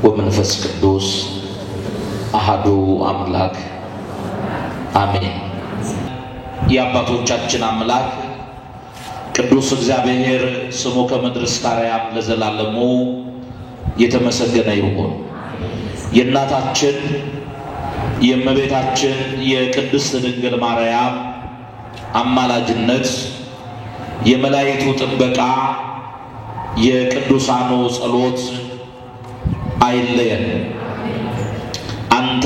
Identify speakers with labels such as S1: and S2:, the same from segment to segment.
S1: ወመንፈስ ቅዱስ አሐዱ አምላክ አሜን። የአባቶቻችን አምላክ ቅዱስ እግዚአብሔር ስሙ ከምድር እስከ አርያም ለዘላለሙ የተመሰገነ ይሁን። የእናታችን የእመቤታችን የቅድስት ድንግል ማርያም አማላጅነት፣ የመላእክቱ ጥበቃ፣ የቅዱሳኑ ጸሎት አይለየን። አንተ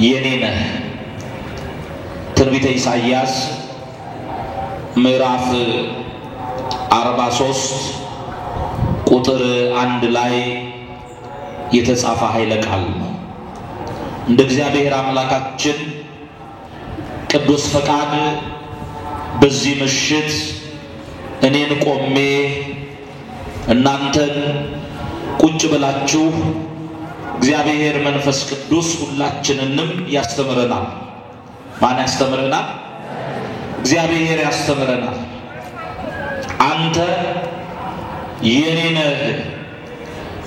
S1: የኔ ነህ። ትንቢተ ኢሳይያስ ምዕራፍ 43 ቁጥር 1 ላይ የተጻፈ ኃይለ ቃል ነው። እንደ እግዚአብሔር አምላካችን ቅዱስ ፈቃድ በዚህ ምሽት እኔን ቆሜ እናንተን ቁጭ ብላችሁ እግዚአብሔር መንፈስ ቅዱስ ሁላችንንም ያስተምረናል። ማን ያስተምረናል? እግዚአብሔር ያስተምረናል። አንተ የኔ ነህ።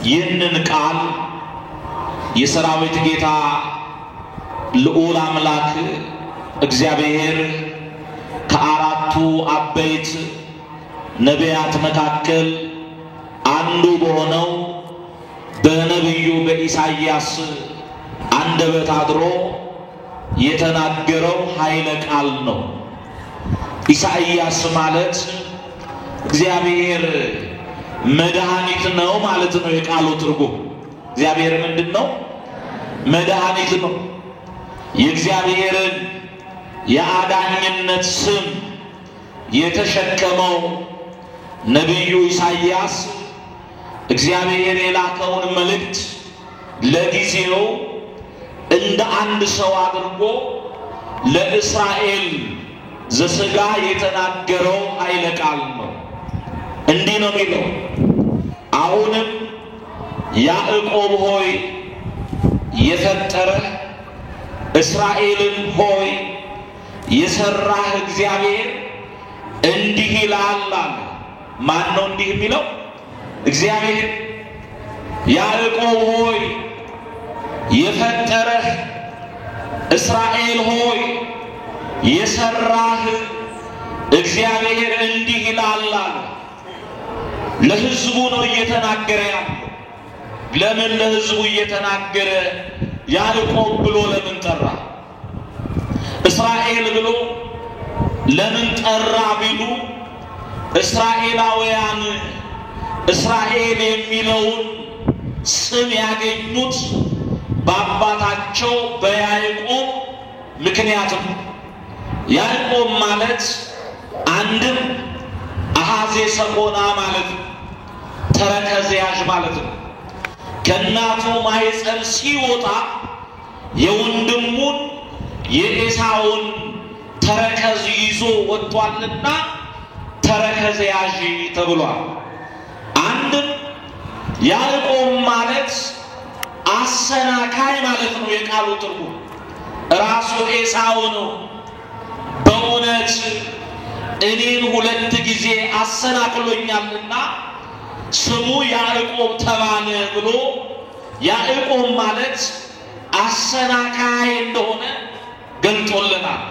S1: ይህንን ቃል የሰራዊት ጌታ ልዑል አምላክ እግዚአብሔር ከአራቱ አበይት ነቢያት መካከል አንዱ በሆነው በነቢዩ በኢሳይያስ አንደበት አድሮ የተናገረው ኃይለ ቃል ነው። ኢሳይያስ ማለት እግዚአብሔር መድኃኒት ነው ማለት ነው። የቃሉ ትርጉም እግዚአብሔር ምንድነው? መድኃኒት ነው። የእግዚአብሔርን የአዳኝነት ስም የተሸከመው ነቢዩ ኢሳይያስ እግዚአብሔር የላከውን መልእክት ለጊዜው እንደ አንድ ሰው አድርጎ ለእስራኤል ዘሥጋ የተናገረው ኃይለ ቃል ነው። እንዲህ ነው የሚለው፣ አሁንም ያዕቆብ ሆይ የፈጠረህ እስራኤልን ሆይ የሰራህ እግዚአብሔር እንዲህ ይላል አለ። ማን ነው እንዲህ የሚለው? እግዚአብሔር። ያዕቆብ ሆይ የፈጠረህ እስራኤል ሆይ የሰራህ እግዚአብሔር እንዲህ ይላል አለ። ለሕዝቡ ነው እየተናገረ ያለው። ለምን ለሕዝቡ እየተናገረ? ያዕቆብ ብሎ ለምን ጠራ? እስራኤል ብሎ ለምን ጠራ ቢሉ እስራኤላውያን እስራኤል የሚለውን ስም ያገኙት በአባታቸው በያዕቆብ ምክንያት ነው። ያዕቆብ ማለት አንድም አሐዜ ሰኮና ማለት ነው፣ ተረከዝ ያዥ ማለት ነው። ከእናቱ ማኅፀን ሲወጣ የወንድሙን የኤሳውን ተረከዝ ይዞ ወጥቷልና ተረከዝ ያዥ ተብሏል። አንድም ያዕቆብ ማለት አሰናካይ ማለት ነው። የቃሉ ትርጉም ራሱ ኤሳው ነው። በእውነት እኔን 2 ጊዜ አሰናክሎኛልና ስሙ ያዕቆብ ተባለ ብሎ ያዕቆብ ማለት አሰናካይ እንደሆነ ገልጦልናል።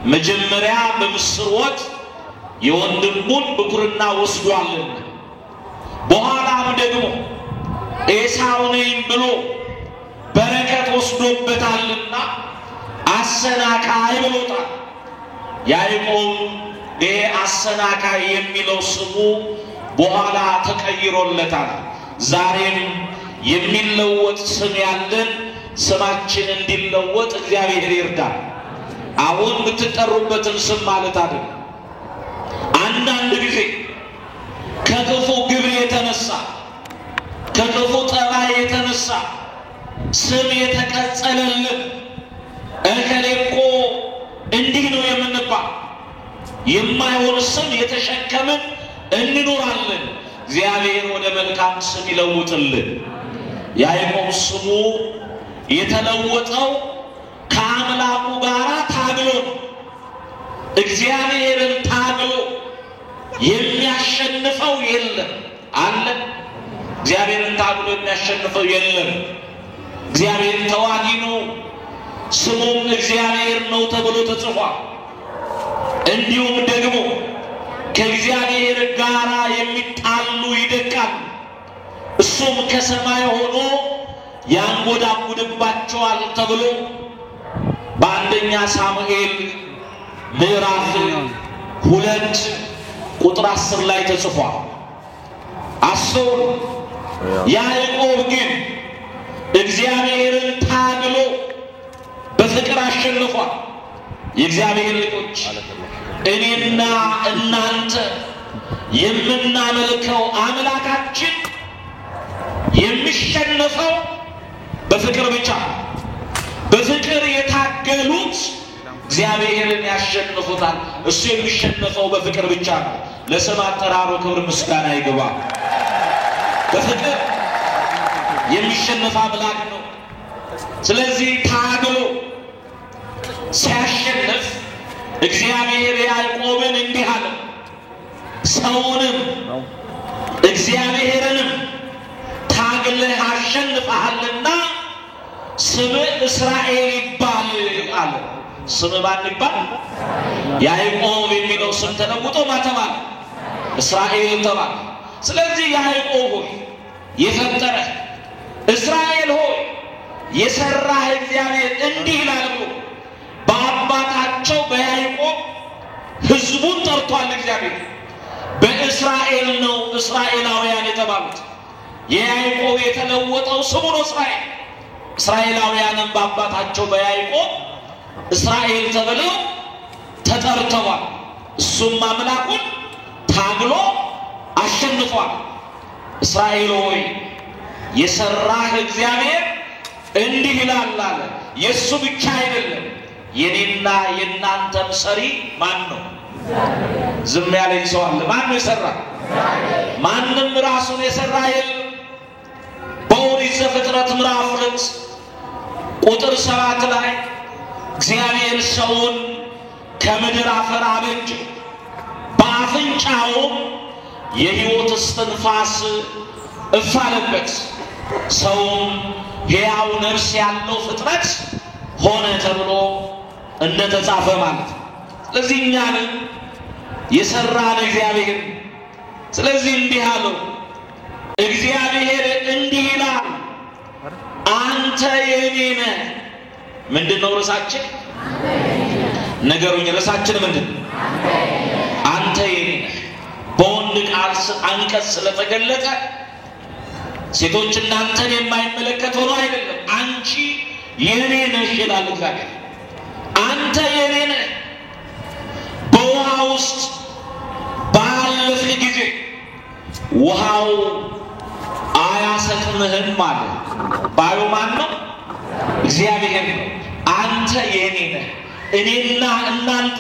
S1: መጀመሪያ በምስር ወጥ የወንድሙን ብኩርና ወስዷልና፣ በኋላም ደግሞ ኤሳው ነኝ ብሎ በረከት ወስዶበታልና አሰናካይ ብሎታል። ያዕቆብ ይሄ አሰናካይ የሚለው ስሙ በኋላ ተቀይሮለታል። ዛሬም የሚለወጥ ስም ያለን ስማችን እንዲለወጥ እግዚአብሔር ይርዳል። አሁን የምትጠሩበትን ስም ማለት አይደለም። አንዳንድ ጊዜ ከክፉ ግብር የተነሳ ከክፉ ጠባይ የተነሳ ስም የተቀጸለልን እከሌ እኮ እንዲህ ነው የምንባል የማይሆን ስም የተሸከምን እንኖራለን። እግዚአብሔር ወደ መልካም ስም ይለውጥልን። ያዕቆብ ስሙ የተለወጠው ከአምላኩ ጋር ታግሎ እግዚአብሔርን ታግሎ የሚያሸንፈው የለም አለ። እግዚአብሔርን ታግሎ የሚያሸንፈው የለም። እግዚአብሔር ተዋጊ ነው፣ ስሙም እግዚአብሔር ነው ተብሎ ተጽፏል። እንዲሁም ደግሞ ከእግዚአብሔር ጋር የሚጣሉ ይደቃሉ፣ እሱም ከሰማይ ሆኖ ያንጎዳጉድባቸዋል ተብሎ በአንደኛ ሳሙኤል ምዕራፍ 2 ቁጥር 10 ላይ ተጽፏል። አስተውሉ። ያዕቆብ ግን እግዚአብሔርን ታግሎ በፍቅር አሸንፏል። የእግዚአብሔር ልጆች እኔና እናንተ የምናመልከው አምላካችን የሚሸነፈው በፍቅር ብቻ። በፍቅር የታገሉት እግዚአብሔርን ያሸንፉታል። እሱ የሚሸነፈው በፍቅር ብቻ ነው። ለስም አጠራሩ ክብር ምስጋና ይግባ። በፍቅር የሚሸነፍ አምላክ ነው። ስለዚህ ታግሎ ሲያሸንፍ እግዚአብሔር ያዕቆብን እንዲህ አለ፣ ሰውንም እግዚአብሔርንም ታግለህ አሸንፈሃልና ስምህ እስራኤል ይባል አለ። ስምህ ማን ይባል? ያዕቆብ የሚለው ስም ተለውጦ ማተባለ እስራኤል ተባለ። ስለዚህ ያዕቆብ ሆይ የፈጠረህ፣ እስራኤል ሆይ የሰራህ እግዚአብሔር እንዲህ ይላል ብሎ በአባታቸው በያዕቆብ ሕዝቡን ጠርቷል። እግዚአብሔር በእስራኤል ነው እስራኤላውያን የተባሉት። የያዕቆብ የተለወጠው ስሙ ነው እስራኤል። እስራኤላውያንም በአባታቸው በያዕቆብ እስራኤል ተብለው ተጠርተዋል። እሱም አምላኩን ታግሎ አሸንፏል። እስራኤል ሆይ የሰራህ እግዚአብሔር እንዲህ ይላል አለ። የእሱ ብቻ አይደለም፣ የኔና የእናንተም ሰሪ ማን ነው? ዝም ያለኝ ሰው አለ? ማን ነው የሰራ? ማንም ራሱን የሰራ የለም። በኦሪት ዘፍጥረት ምዕራፍ 2 ቁጥር 7 ላይ እግዚአብሔር ሰውን ከምድር አፈር አበጀ፣ በአፍንጫውም የሕይወት እስትንፋስ እፍ አለበት፣ ሰውም ሕያው ነፍስ ያለው ፍጥረት ሆነ ተብሎ እንደተጻፈ ማለት ነው። ስለዚህ እኛንም የሰራን እግዚአብሔር። ስለዚህ እንዲህ አለው፣ እግዚአብሔር እንዲህ ይላል፣ አንተ የኔ ነህ። ምንድነው ርዕሳችን? ነገሩኝ። ርዕሳችን ምንድን? አንተ የኔ ነህ። በወንድ ቃል አንቀጽ ስለተገለጠ ሴቶች እናንተን የማይመለከት ሆኖ አይደለም። አንቺ የኔ ነሽ ይላል እግዚአብሔር። አንተ የኔ ነህ። በውሃ ውስጥ ባለፍክ ጊዜ ውሃው አያሰጥምህም አለ። ባዩ ማን ነው? እግዚአብሔር ነው። አንተ የኔ ነህ። እኔና እናንተ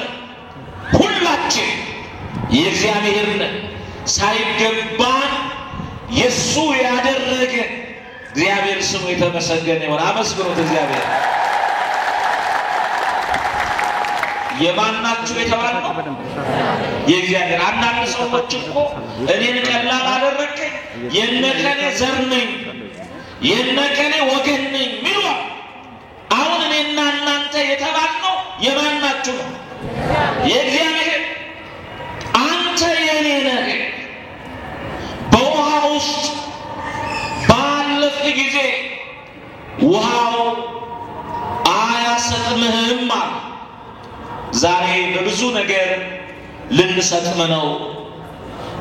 S1: ሁላችን የእግዚአብሔር ነን። ሳይገባን የሱ ያደረገ እግዚአብሔር ስሙ የተመሰገነ ይሁን። አመስግኑት እግዚአብሔር። የማናችሁ የተባለው የእግዚአብሔር። አንዳንድ ሰዎች እኮ እኔን ቀላል አደረከኝ፣ የነከኔ ዘር ነኝ፣ የነከኔ ወገን ነኝ ሚሉ። አሁን እኔና እናንተ የተባልነው የማናችሁ ነው? የእግዚአብሔር። አንተ የኔ ነህ። በውሃ ውስጥ ባለፍክ ጊዜ ውሃው አያሰጥምህም አለ። ዛሬ በብዙ ነገር ልንሰጥም ነው፣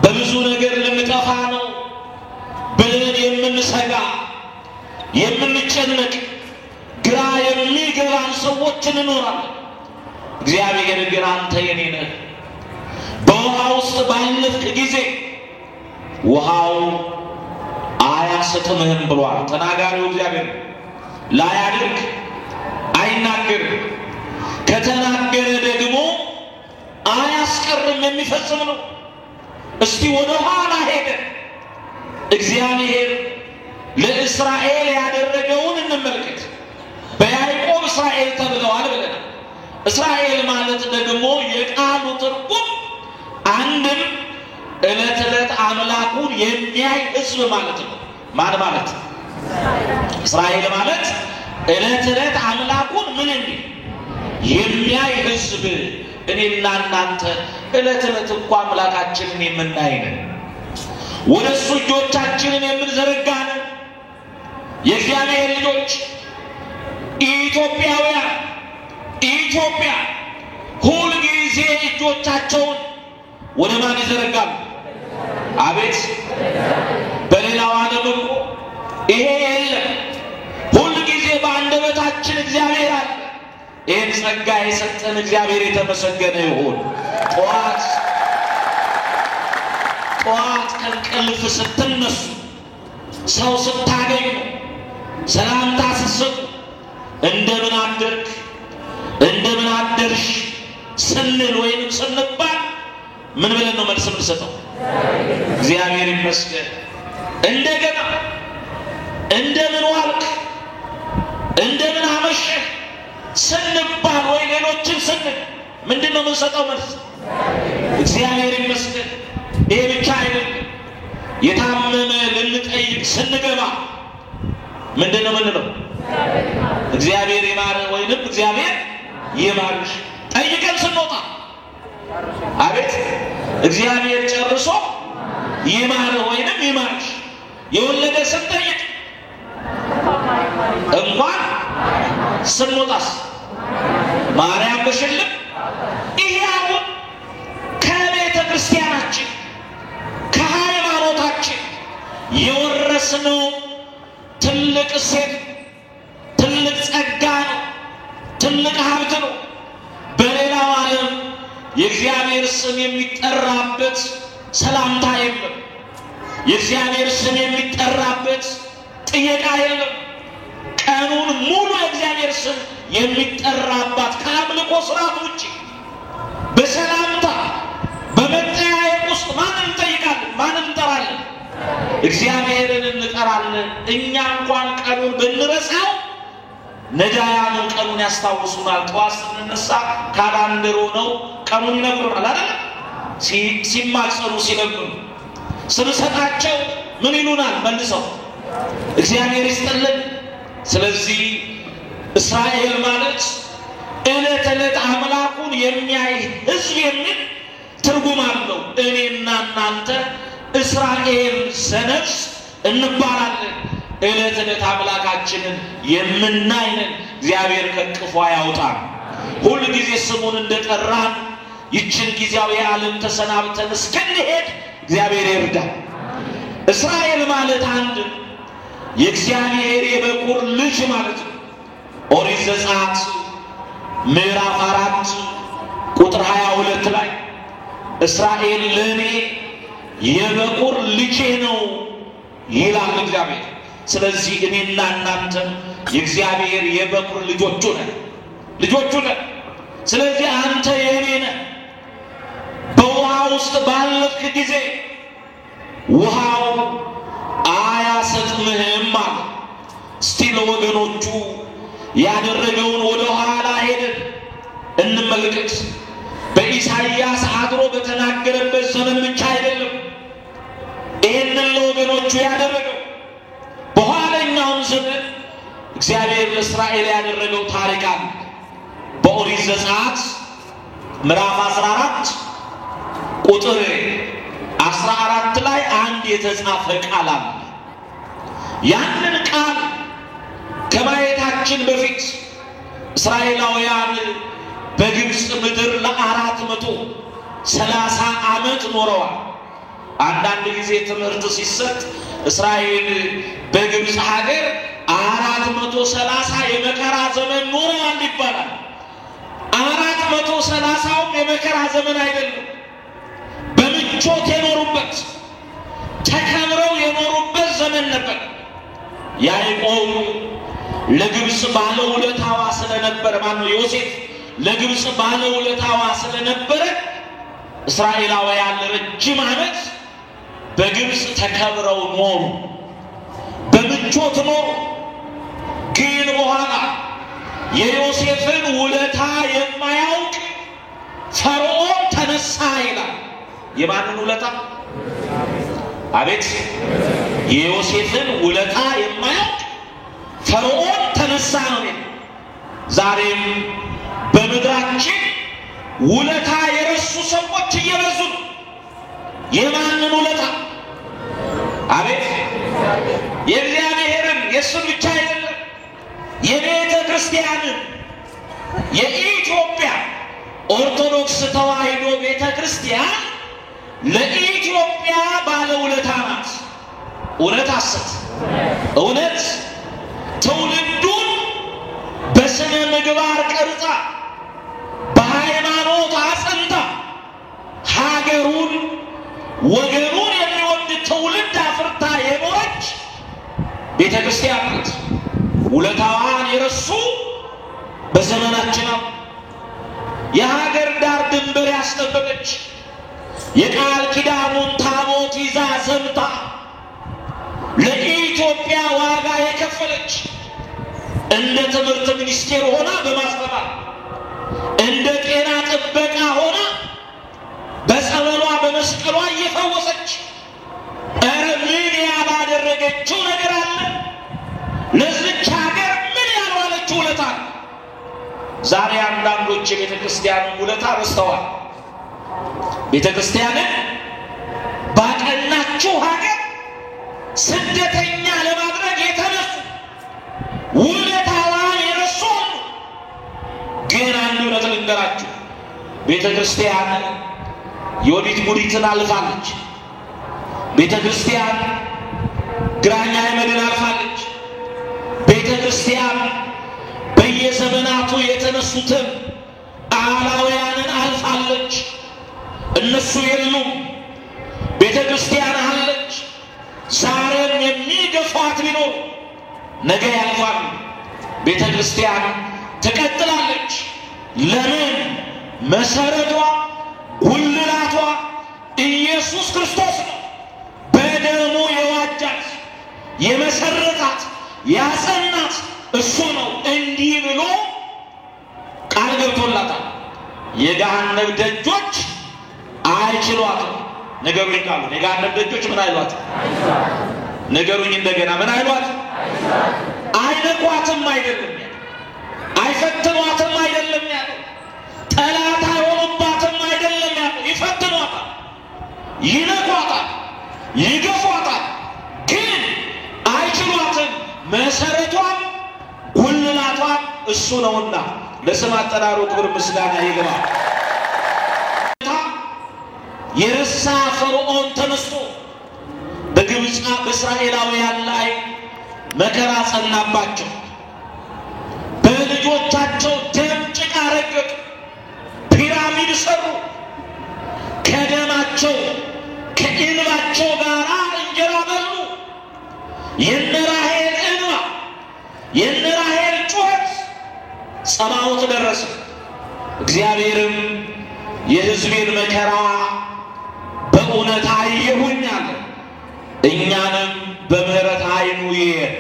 S1: በብዙ ነገር ልንጠፋ ነው ብለን የምንሰጋ የምንጨነቅ ግራ የሚገባን ሰዎች እንኖራለን። እግዚአብሔር ግን አንተ የኔ ነህ። በውሃ ውስጥ ባለፍክ ጊዜ ውሃው አያሰጥምህም ብሏል። ተናጋሪው እግዚአብሔር ላያደርግ አይናገርም። ከተናገረ ደግሞ አያስቀርም፣ የሚፈጽም ነው። እስቲ ወደ ኋላ ሄደ እግዚአብሔር ለእስራኤል ያደረገውን እንመልከት። በያዕቆብ እስራኤል ተብለዋል ብለናል። እስራኤል ማለት ደግሞ የቃሉ ትርጉም አንድም ዕለት ዕለት አምላኩን የሚያይ ሕዝብ ማለት ነው። ማን ማለት? እስራኤል ማለት ዕለት ዕለት አምላኩን ምን እንዲህ የሚያይ ሕዝብ እኔና እናንተ ዕለት ዕለት እንኳ አምላካችንን የምናይ ነን። ወደ እሱ እጆቻችንን የምንዘረጋ ነን። የእግዚአብሔር ልጆች ኢትዮጵያውያን ኢትዮጵያ ሁልጊዜ እጆቻቸውን ወደ ማን ይዘረጋሉ? አቤት በሌላው ዓለም እኮ ይሄ የለም። ሁልጊዜ በአንደበታችን እግዚአብሔር አለ። ይህን ጸጋ የሰጠን እግዚአብሔር የተመሰገነ ይሁን። ጠዋት ከእንቅልፍ ስትነሱ፣ ሰው ስታገኙ፣ ሰላምታ ስትሰጡ እንደምን አደርክ እንደምን አደርሽ ስንል ወይም ስንባል ምን ብለን ነው መልስ የምንሰጠው? እግዚአብሔር ይመስገን። እንደገና እንደምን ዋልክ እንደምን አመሸህ ስንባል ወይ ሌሎችን ስንል ምንድነው የምንሰጠው መልስ? እግዚአብሔር ይመስገን። ይሄ ብቻ አይደለም። የታመመ ልንጠይቅ ስንገባ ምንድነው የምንለው? እግዚአብሔር ይማርህ ወይንም እግዚአብሔር ይማርሽ። ጠይቀን ስንወጣ አቤት እግዚአብሔር ጨርሶ ይማርህ ወይንም ይማርሽ። የወለደ ስንጠይቅ እንኳን ስንወጣስ ማርያም በሽልም። ይሄ አሁን ከቤተ ክርስቲያናችን ከሃይማኖታችን የወረስነው ትልቅ እሴት ትልቅ ጸጋ ነው። ትልቅ ሀብት ነው። በሌላው ዓለም የእግዚአብሔር ስም የሚጠራበት ሰላምታ የለም። የእግዚአብሔር ስም የሚጠራበት ጥየቃ የለም። ቀኑን ሙሉ የእግዚአብሔር ስም የሚጠራባት ከአምልኮ ስርዓት ውጭ በሰላምታ በመጠያየቅ ውስጥ ማንን እንጠይቃለን? ማንን እንጠራለን? እግዚአብሔርን እንጠራለን። እኛ እንኳን ቀኑን ብንረሳው ነዳያኑ ቀኑን ያስታውሱናል። ጠዋት ስንነሳ ካላንደሩ ነው ቀኑን ይነግሩናል አይደል? ሲማጸኑ ሲለምኑ ስንሰጣቸው ምን ይሉናል? መልሰው እግዚአብሔር ይስጥልን። ስለዚህ እስራኤል ማለት ዕለት ዕለት አምላኩን የሚያይ ሕዝብ የሚል ትርጉም አለው። እኔና እናንተ እስራኤል ዘነፍስ እንባላለን። ዕለት ዕለት አምላካችንን የምናይነን። እግዚአብሔር ከቅፏ ያውጣን። ሁል ጊዜ ስሙን እንደጠራን ይችን ጊዜያዊ ዓለም ተሰናብተን እስከንሄድ እግዚአብሔር ይርዳን። እስራኤል ማለት አንድ የእግዚአብሔር የበኩር ልጅ ማለት ነው። ኦሪት ዘጸአት ምዕራፍ 4 ቁጥር 22 ላይ እስራኤል ለእኔ የበኩር ልጄ ነው ይላል እግዚአብሔር። ስለዚህ እኔና እናንተ የእግዚአብሔር የበኩር ልጆቹ ነን። ስለዚህ አንተ የእኔ ነህ። በውሃ ውስጥ ባለፍክ ጊዜ ውሃው አያሰጥምህም አለ። እስቲ ለወገኖቹ ያደረገውን ወደ ኋላ ሄደን እንመልከት። በኢሳይያስ አድሮ በተናገረበት ዘመን ብቻ አይደለም ይህንን ለወገኖቹ ያደረገው። በኋለኛውም ዘመን እግዚአብሔር ለእስራኤል ያደረገው ታሪክ አለ። በኦሪት ዘጸአት ምዕራፍ 14 ቁጥር 14 ላይ አንድ የተጻፈ ቃል አለ። ያንን ቃል ከማየታችን በፊት እስራኤላውያን በግብፅ ምድር ለ430 ዓመት ኖረዋል። አንዳንድ ጊዜ ትምህርት ሲሰጥ እስራኤል በግብፅ ሀገር 430 የመከራ ዘመን ኖረዋል ይባላል። 430ም የመከራ ዘመን አይደለም። በምቾት የኖሩበት ተከብረው የኖሩበት ዘመን ነበር። ያዕቆብ ለግብፅ ባለውለታዋ ስለነበረ ዮሴፍ ለግብፅ ባለውለታዋ ስለነበረ እስራኤላውያን ለረጅም ዓመት በግብፅ ተከብረው ኖሩ፣ በምቾት ኖሩ። ግን በኋላ የዮሴፍን ውለታ የማያውቅ ፈርዖን ተነሳ ይላል። የማንን ውለታ? አቤት የዮሴፍን ውለታ የማያውቅ ፈርዖን ተነሳ ነው። ዛሬም በምድራችን ውለታ የረሱ ሰዎች እየበዙ የማንን ውለታ? አቤት የእግዚአብሔርን የእሱን ብቻ አይደለም የቤተ ክርስቲያንን የኢትዮጵያ ኦርቶዶክስ ተዋሕዶ ቤተ ክርስቲያን ለኢትዮጵያ ባለውለታ ናት። እውነት ሐሰት? እውነት ትውልዱን በስነ ምግባር ቀርጻ በሃይማኖት አጽንታ ሀገሩን ወገኑን የሚወድ ትውልድ አፍርታ የኖረች ቤተ ክርስቲያን ናት። ውለታዋን የረሱ በዘመናችን የሀገር ዳር ድንበር ያስጠበቀች የቃል ኪዳኑን ታቦት ይዛ ዘምታ ለኢትዮጵያ ዋጋ የከፈለች እንደ ትምህርት ሚኒስቴር ሆና በማስተማር እንደ ጤና ጥበቃ ሆና በጸበሏ በመስቀሏ እየፈወሰች ኧረ ምን ያባደረገችው ነገር አለ? ለዚች ሀገር ምን ያልዋለችው ውለታ? ዛሬ አንዳንዶች የቤተ ክርስቲያን ውለታ ረስተዋል። ቤተ ክርስቲያንን ባቀናችሁ ሀገር ስደተኛ ለማድረግ የተነሱ ውለታዋን የረሱ ግን አንድ እውነት ልንገራችሁ፣ ቤተ ክርስቲያን የወዲት ጉዲትን አልፋለች። ቤተ ክርስቲያን ግራኝ አህመድን አልፋለች። ቤተ ክርስቲያን በየዘመናቱ የተነሱትን አላውያንን አልፋለች። እነሱ የሉም። ቤተ ክርስቲያን አለች። ዛሬም የሚገፏት ቢኖር ነገ ያልፋሉ። ቤተ ክርስቲያን ትቀጥላለች። ለምን? መሰረቷ ጉልላቷ ኢየሱስ ክርስቶስ ነው። በደሙ የዋጃት የመሰረታት ያጸናት እሱ ነው። እንዲህ ብሎ ቃል ገብቶላታል። የገሃነም ደጆች አይችሏትም። ነገሩኝ ቃሉ የገሃነም ደጆች ምን አይሏት? ነገሩኝ እንደገና ምን አይሏት? አይነኳትም አይደለም ያለው፣ አይፈትኗትም አይደለም ያለው፣ ጠላት አይሆኑባትም አይደለም ያለው። ይፈትኗታል፣ ይነኳታል፣ ይገፏታል፣ ግን አይችሏትም። መሰረቷን ጉልላቷን እሱ ነውና ለስም አጠራሩ ክብር ምስጋና ይግባው። የረሳ ፈርዖን ተነስቶ በግብፅ በእስራኤላውያን ላይ መከራ ጸናባቸው። በልጆቻቸው ደም ጭቃ ረገጡ፣ ፒራሚድ ሰሩ። ከደማቸው ከእንባቸው ጋር እንጀራ በሉ። የነ ራሔል እንባ የነ ራሔል ጩኸት ጸባዖት ደረሰ። እግዚአብሔርም የሕዝቤን መከራ በእውነት አየሁኝ አለ። እኛንም በምህረት አይኑ ይየን፣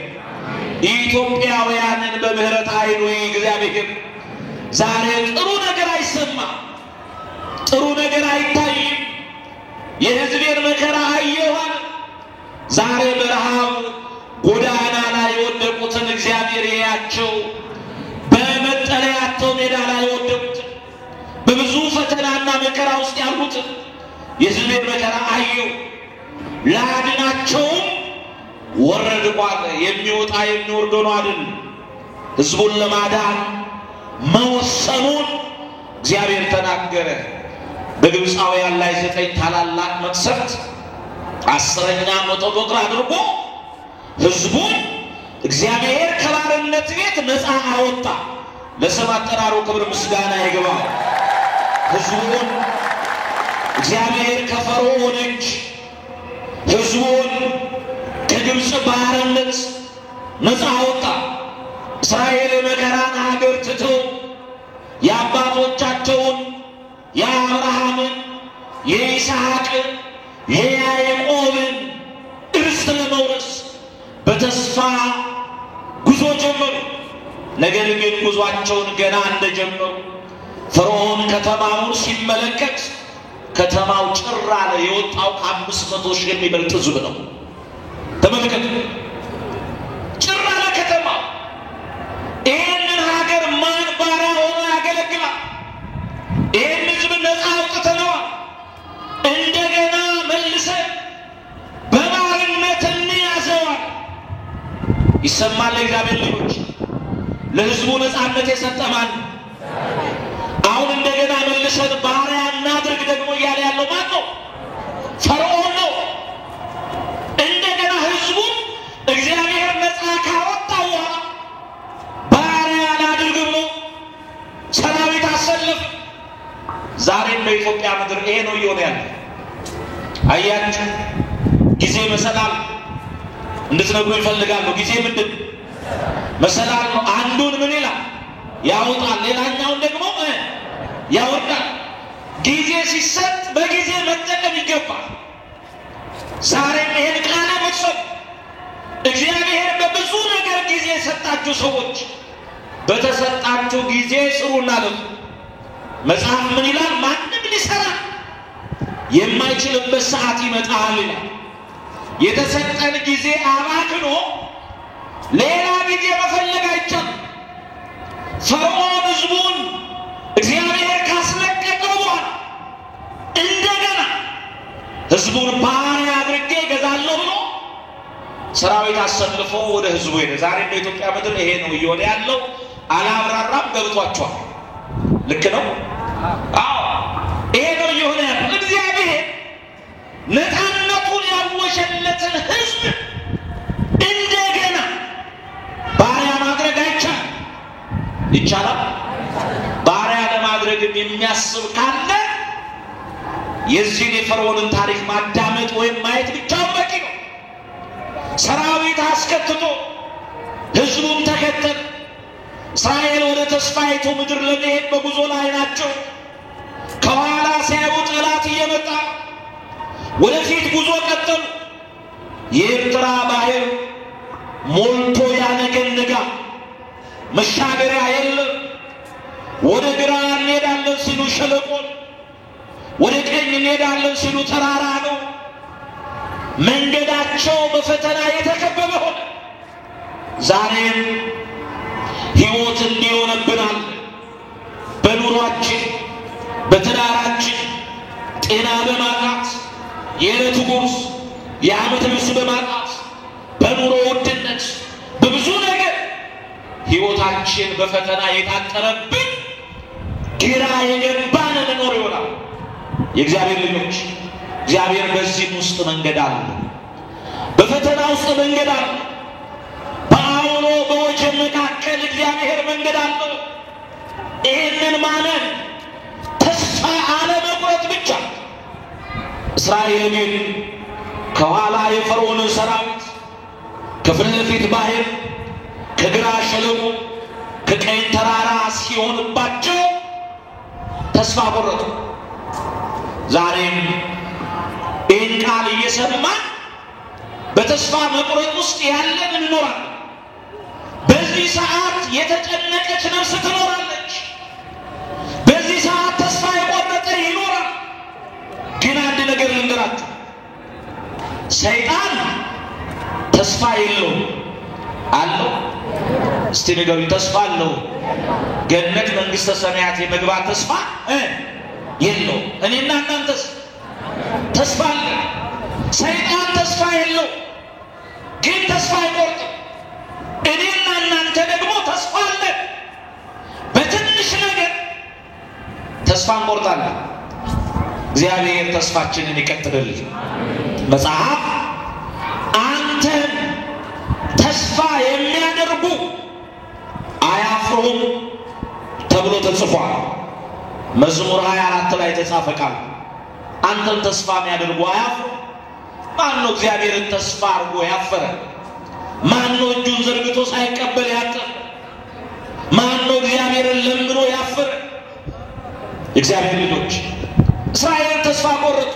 S1: ኢትዮጵያውያንን በምህረት አይኑ እግዚአብሔር። ዛሬ ጥሩ ነገር አይሰማም፣ ጥሩ ነገር አይታይም። የሕዝቤን መከራ አየሁ አለ። ዛሬ በረሃብ ጎዳና ላይ የወደቁትን እግዚአብሔር ያያቸው። በመጠለያቸው ሜዳ ላይ የወደቁትን በብዙ ፈተናና መከራ ውስጥ ያሉትን የሕዝቤን መከራ አየሁ። ላድናቸውም ወረድኳል። የሚወጣ የሚወርድ ሆኖ አይደል፣ ሕዝቡን ለማዳን መወሰኑን እግዚአብሔር ተናገረ። በግብፃውያን ላይ 9 ታላላቅ መቅሰፍት 10ኛ መቶ በኩር አድርጎ ሕዝቡን እግዚአብሔር ከባርነት ቤት ነፃ አወጣ። ለስም አጠራሩ ክብር ምስጋና ይግባው። ሕዝቡን እግዚአብሔር ከፈርዖን እጅ ሕዝቡን ከግብፅ ባርነት ነፃ አወጣ። እስራኤል መከራን ሀገር ትተው የአባቶቻቸውን የአብርሃምን የይስሐቅን የያዕቆብን ርስት ለመውረስ በተስፋ ጉዞ ጀመሩ። ነገር ግን ጉዟቸውን ገና እንደጀመሩ ፈርዖን ከተማውን ሲመለከት ከተማው ጭር አለ። የወጣው ከ500 ሺህ የሚበልጥ ሕዝብ ነው። ተመልከቱ። ጭር አለ ከተማ። ይህንን ሀገር ማን ባሪያ ሆኖ ያገለግላል? ይህን ሕዝብ ነፃ አውጥተነዋል። እንደገና መልሰን በባርነት እንያዘዋል። ይሰማል። እግዚአብሔር ልጆች ለሕዝቡ ነፃነት የሰጠ ማን? አሁን እንደገና መልሰን ባሪያ እናድርግ ደግሞ እያለ ያለው ማን ነው? ፈርዖን ነው። እንደገና ሕዝቡን እግዚአብሔር ነፃ ካወጣው ባሪያ ላድርግ ብሎ ሰራዊት አሰለፈ። ዛሬም በኢትዮጵያ ምድር ይሄ ነው እየሆነ ያለ። አያችሁ፣ ጊዜ መሰላል እንድትነግሩ ይፈልጋሉ። ጊዜ ምንድን መሰላል ነው። አንዱን ምን ይላል? ያወጣል፣ ሌላኛውን ደግሞ ያወርዳል። ጊዜ ሲሰጥ በጊዜ መጠቀም ይገባል። ዛሬም ይሄን ቃል ወሰዱ። እግዚአብሔር በብዙ ነገር ጊዜ የሰጣችሁ ሰዎች በተሰጣችሁ ጊዜ ስሩና ለፉ። መጽሐፍ ምን ይላል? ማንም ሊሰራ የማይችልበት ሰዓት ይመጣል ይላል። የተሰጠን ጊዜ አባክኖ ሌላ ጊዜ መፈለግ አይቻልም። ፈርዖን ሕዝቡን እግዚአብሔር ካስለቀቀው በኋላ እንደገና ሕዝቡን ባሪያ አድርጌ እገዛለሁ ብሎ ሰራዊት አሰልፎ ወደ ሕዝቡ ሄደ። ዛሬ በኢትዮጵያ ምድር ይሄ ነው እየሆነ ያለው። አላብራራም፣ ገብቷቸዋል። ልክ ነው። አዎ ይሄ ነው እየሆነ ያለው። እግዚአብሔር ነፃነቱን ያወጀለትን ሕዝብ እንደገና ባሪያ ማድረግ አይቻልም። ይቻላል? ባሪያ ለማድረግም የሚያስብ ካለ የዚህን የፈርዖንን ታሪክ ማዳመጥ ወይም ማየት ብቻውን በቂ ነው። ሰራዊት አስከትቶ ሕዝቡም ተከተል። እስራኤል ወደ ተስፋይቱ ምድር ለመሄድ በጉዞ ላይ ናቸው። ከኋላ ሲያዩ ጠላት እየመጣ ወደፊት ጉዞ ቀጠሉ። የኤርትራ ባህር ሞልቶ ያነገንጋል። መሻገሪያ የለም። ወደ ግራ እንሄዳለን ሲሉ ሸለቆን፣ ወደ ቀኝ እንሄዳለን ሲሉ ተራራ ነው። መንገዳቸው በፈተና የተከበበ ሆነ። ዛሬም ሕይወት እንዲሆነብናል። በኑሯችን፣ በትዳራችን ጤና በማጣት የዕለት ጉርስ የዓመት ልብስ በማጣት በኑሮ ውድነት በብዙ ነገር ሕይወታችን በፈተና የታጠረብን ግራ የገባን እንኖር ይሆናል። የእግዚአብሔር ልጆች እግዚአብሔር በዚህ ውስጥ መንገድ አለ። በፈተና ውስጥ መንገድ አለ። በአውሎ በወጀብ መካከል እግዚአብሔር መንገድ አለው። ይህንን ማመን ተስፋ አለመቁረጥ ብቻ። እስራኤል ግን ከኋላ የፈርዖንን ሰራዊት፣ ከፊት ለፊት ባህር፣ ከግራ ሸለቆ፣ ከቀኝ ተራራ ሲሆንባቸው ተስፋ ቆረጡ። ዛሬም ይህን ቃል እየሰማን በተስፋ መቁረጥ ውስጥ ያለን እንኖራለን። በዚህ ሰዓት የተጨነቀች ነፍስ ትኖራለች። በዚህ ሰዓት ተስፋ የቆረጠ ይኖራል። ግን አንድ ነገር ልንገራችሁ፣ ሰይጣን ተስፋ የለውም። አለው? እስቲ ንገሩኝ። ተስፋ አለው? ገነት መንግሥተ ሰማያት የመግባት ተስፋ የለው። እኔና እናንተስ ተስፋ አለ። ሰይጣን ተስፋ የለው፣ ግን ተስፋ አይቆርጥም። እኔና እናንተ ደግሞ ተስፋ አለ። በትንሽ ነገር ተስፋ እንቆርጣለን። እግዚአብሔር ተስፋችንን ይቀጥልልን። መጽሐፍ አንተን ተስፋ የሚያደርጉ አያፍሩም ተብሎ ተጽፏል። መዝሙር 24 ላይ የተጻፈ ቃል። አንተን ተስፋ የሚያደርጉ አያፍሩም። ማን ነው እግዚአብሔርን ተስፋ አድርጎ ያፈረ? ማን ነው እጁን ዘርግቶ ሳይቀበል ያጠረ? ማን ነው እግዚአብሔርን ለምኖ ያፈረ? እግዚአብሔር ልጆች እስራኤል ተስፋ ቆረጡ።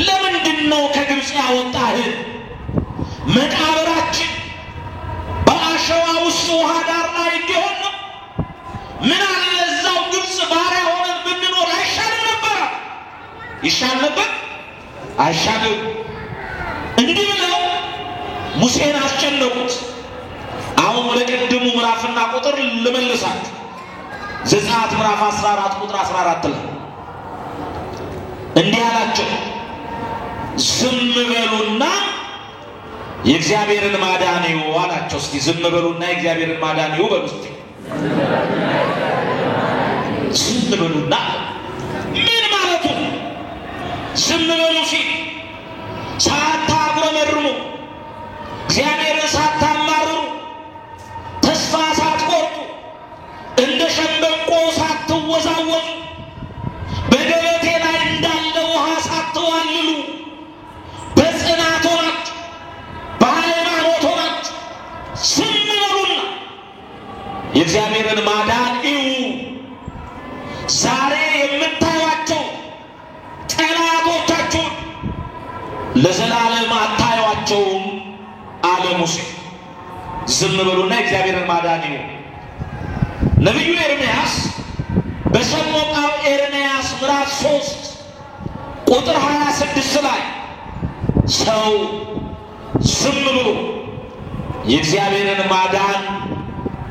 S1: ለምንድን ነው ከግብፅ ያወጣህ? መቃብራችን በአሸዋ ውስጥ ውሃ ዳር ላይ እንዲሆን ነው። ምን አለ እዛው ግብፅ ባሪያ ሆነን ብንኖር አይሻልም ነበር? ይሻል ነበር? አይሻልም። እንዲህ ብለው ሙሴን አስጨነቁት። አሁን ወደ ቀደሙ ምዕራፍና ቁጥር ልመልሳችሁ። ዘጸአት ምዕራፍ 14 ቁጥር 14 ላይ እንዲህ አላቸው፣ ዝም በሉና የእግዚአብሔርን ማዳን እዩ አላቸው። እስቲ ዝም በሉና የእግዚአብሔርን ማዳን እዩ በሉ እስቲ። ዝም በሉና ምን ማለቱ? ዝም በሉ ሲል ሳታጉረመርሙ፣ እግዚአብሔርን ሳታማርሩ፣ ተስፋ ሳትቆርጡ፣ እንደ ሸምበቆ ሳትወዛወዙ፣ በገበቴ ላይ እንዳለ ውሃ ሳትዋልሉ፣ በጽናት ሆናችሁ በሃይማኖት ሆናችሁ ዝም በሉና የእግዚአብሔርን ማዳን እዩ። ዛሬ የምታዩአቸው ጠላቶቻችሁን ለዘላለም አታዩአቸውም አለ ሙሴ። ዝም በሉና የእግዚአብሔርን ማዳን እዩ። ነቢዩ ኤርምያስ በሰቆቃው ኤርምያስ ምዕራፍ 3 ቁጥር 26 ላይ ሰው ዝም ብሎ የእግዚአብሔርን ማዳን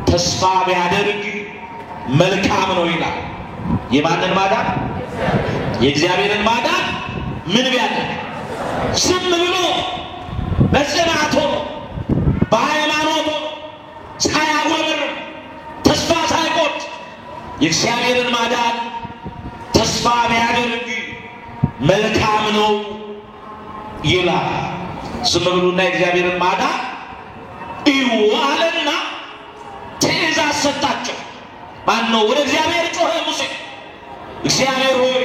S1: ተስፋ ቢያደርግ መልካም ነው ይላል። የማንን ማዳን? የእግዚአብሔርን ማዳን ምን ቢያደርግ? ዝም ብሎ በጽናት ሆኖ በሃይማኖት ሆኖ ሳያጉረመርም ተስፋ ሳይቆርጥ የእግዚአብሔርን ማዳን ተስፋ ቢያደርግ መልካም ነው ይላል። ዝም ብሉና የእግዚአብሔርን ማዳን እዩ አለና ትእዛዝ ሰጣቸው። ማን ነው? ወደ እግዚአብሔር ጮኸ ሙሴ። እግዚአብሔር ሆይ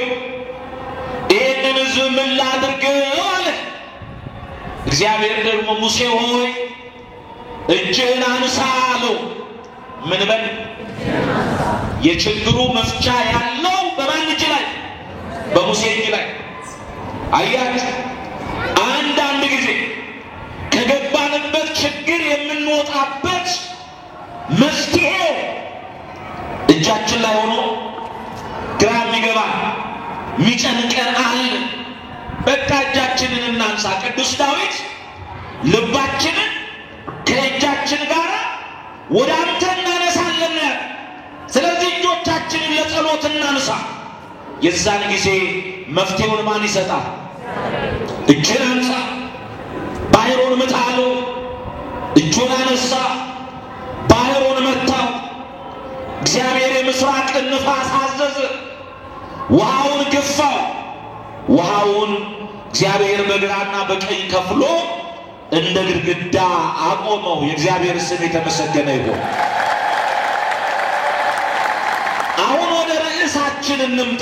S1: ይህንን ሕዝብ ምን ላድርገው አለ። እግዚአብሔር ደግሞ ሙሴ ሆይ እጅህን አንሳ አለው። ምን በል? የችግሩ መፍቻ ያለው በማን እጅ ላይ? በሙሴ እጅ ላይ። አያችሁ፣ አንዳንድ ጊዜ ከገባንበት ችግር የምንወጣበት መፍትሄው እጃችን ላይ ሆኖ ግራ የሚገባን የሚጨንቀን አለ። በቃ እጃችንን እናንሳ። ቅዱስ ዳዊት ልባችንን ከእጃችን ጋር ወደ አንተ እናነሳለን። ስለዚህ እጆቻችንን ለጸሎት እናንሳ። የዛን ጊዜ መፍትሄውን ማን ይሰጣል? እጅን አንሳ፣ ባህሩን ምታለው። እጁን አነሳ፣ ባህሩን መታው። እግዚአብሔር የምስራቅን ንፋስ አዘዘ፣ ውሃውን ገፋው። ውሃውን እግዚአብሔር በግራና በቀኝ ከፍሎ እንደ ግድግዳ አቆመው። የእግዚአብሔር ስም የተመሰገነ ይሁን። አሁን ወደ ርዕሳችን እንምጣ።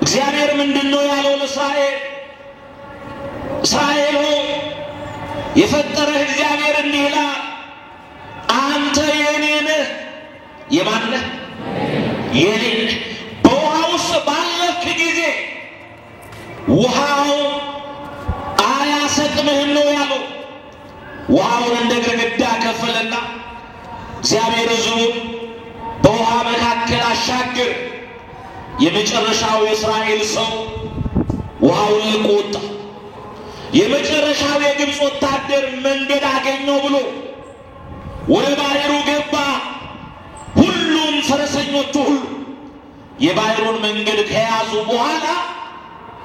S1: እግዚአብሔር ምንድነው ያለው ለእስራኤል? እስራኤል ሆይ የፈጠረህ እግዚአብሔር እንዲህ ይላል፣ አንተ የኔ ነህ። የማን ነህ? የኔ ነህ። በውሃ ውስጥ ባለፍክ ጊዜ ውሃው አያሰጥምህም ነው ያለው። ውሃውን እንደ ግድግዳ ከፈለና እግዚአብሔር ሕዝቡን በውሃ መካከል አሻገር። የመጨረሻው የእስራኤል ሰው ውሃውን ልቆ ወጣ። የመጨረሻው የግብፅ ወታደር መንገድ አገኘው ብሎ ወደ ባህሩ ገባ። ሁሉም ፈረሰኞቹ ሁሉ የባህሩን መንገድ ከያዙ በኋላ